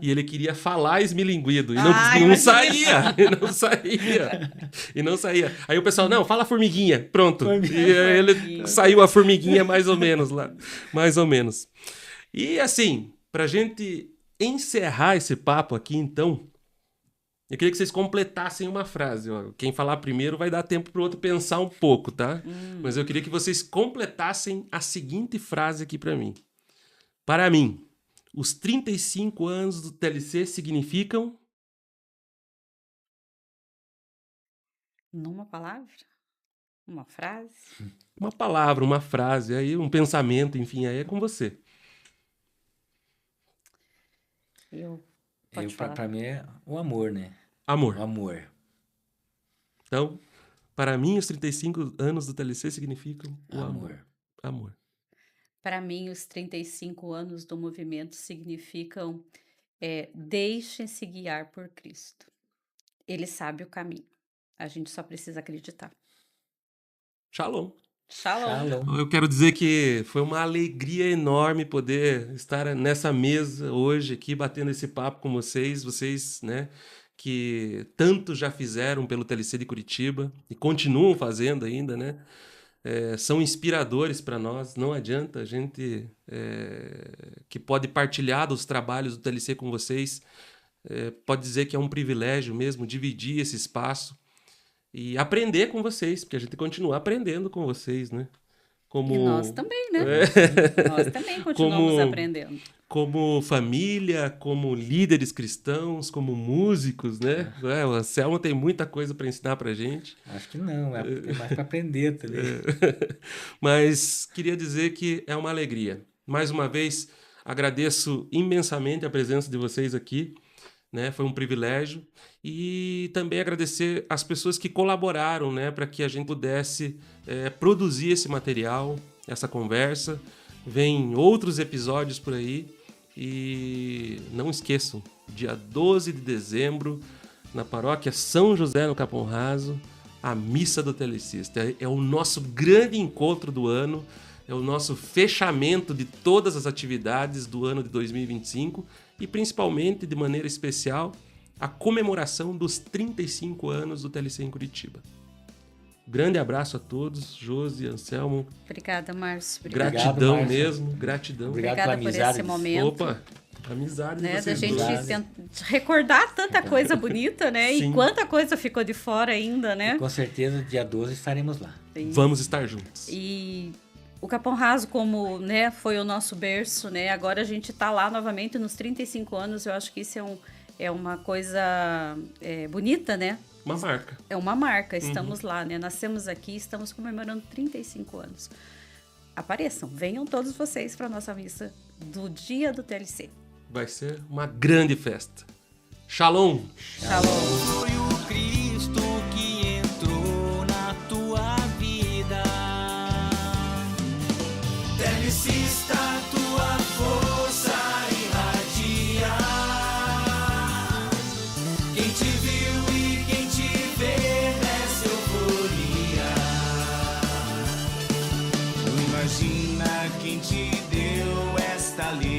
[SPEAKER 2] E ele queria falar esmilinguido. E não saía. E não saía. Aí o pessoal, não, fala formiguinha. Pronto. E aí ele saiu a formiguinha mais ou menos lá. Mais ou menos. E assim, pra gente encerrar esse papo aqui, então, eu queria que vocês completassem uma frase. Ó. Quem falar primeiro vai dar tempo pro outro pensar um pouco, tá? Mas eu queria que vocês completassem a seguinte frase aqui pra mim. Para mim, os 35 anos do TLC significam...
[SPEAKER 3] Numa palavra? Uma frase?
[SPEAKER 2] Uma palavra, uma frase, aí um pensamento, enfim, aí é com você.
[SPEAKER 1] Para mim é o amor, né?
[SPEAKER 2] Amor.
[SPEAKER 1] O amor.
[SPEAKER 2] Então, para mim, os 35 anos do TLC significam o amor. Amor.
[SPEAKER 3] Para mim, os 35 anos do movimento significam deixem-se guiar por Cristo. Ele sabe o caminho. A gente só precisa acreditar.
[SPEAKER 2] Shalom.
[SPEAKER 3] Shalom.
[SPEAKER 2] Eu quero dizer que foi uma alegria enorme poder estar nessa mesa hoje aqui, batendo esse papo com vocês. Vocês, né, que tanto já fizeram pelo TLC de Curitiba e continuam fazendo ainda, né? São inspiradores para nós. Não adianta, a gente que pode partilhar dos trabalhos do TLC com vocês, pode dizer que é um privilégio mesmo dividir esse espaço e aprender com vocês, porque a gente continua aprendendo com vocês, né? como...
[SPEAKER 3] E nós também, né? Nós também continuamos aprendendo.
[SPEAKER 2] Como família, como líderes cristãos, como músicos, né? O Anselmo tem muita coisa para ensinar para gente.
[SPEAKER 1] Acho que não, tem mais para aprender também.
[SPEAKER 2] Mas queria dizer que é uma alegria. Mais uma vez, agradeço imensamente a presença de vocês aqui, né? Foi um privilégio. E também agradecer as pessoas que colaboraram, né? Para que a gente pudesse produzir esse material, essa conversa. Vem outros episódios por aí. E não esqueçam, dia 12 de dezembro, na paróquia São José no Capão Raso, a Missa do Telecista. É o nosso grande encontro do ano, é o nosso fechamento de todas as atividades do ano de 2025 e principalmente, de maneira especial, a comemoração dos 35 anos do TLC em Curitiba. Grande abraço a todos, Josi, Anselmo.
[SPEAKER 3] Obrigada, Márcio.
[SPEAKER 2] Gratidão
[SPEAKER 1] Márcio.
[SPEAKER 2] mesmo, gratidão.
[SPEAKER 3] Obrigada por esse momento.
[SPEAKER 2] Opa, amizade
[SPEAKER 3] né,
[SPEAKER 2] de vocês
[SPEAKER 3] da
[SPEAKER 2] dois.
[SPEAKER 3] gente recordar tanta coisa bonita, né?
[SPEAKER 2] Sim.
[SPEAKER 3] E quanta coisa ficou de fora ainda, né?
[SPEAKER 1] Com certeza, dia 12 estaremos lá.
[SPEAKER 2] Vamos estar juntos.
[SPEAKER 3] E o Capão Raso, como, né, foi o nosso berço, né? Agora a gente está lá novamente nos 35 anos. Eu acho que isso é uma coisa bonita, né?
[SPEAKER 2] Uma marca.
[SPEAKER 3] É uma marca, estamos lá, né? Nascemos aqui, estamos comemorando 35 anos. Apareçam, venham todos vocês para a nossa missa do dia do TLC.
[SPEAKER 2] Vai ser uma grande festa. Shalom!
[SPEAKER 3] Shalom!
[SPEAKER 5] Foi o Cristo que entrou na tua vida. Telecista, tua força irradia. Quem te viu e quem te vê nessa euforia. Não imagina quem te deu esta alegria.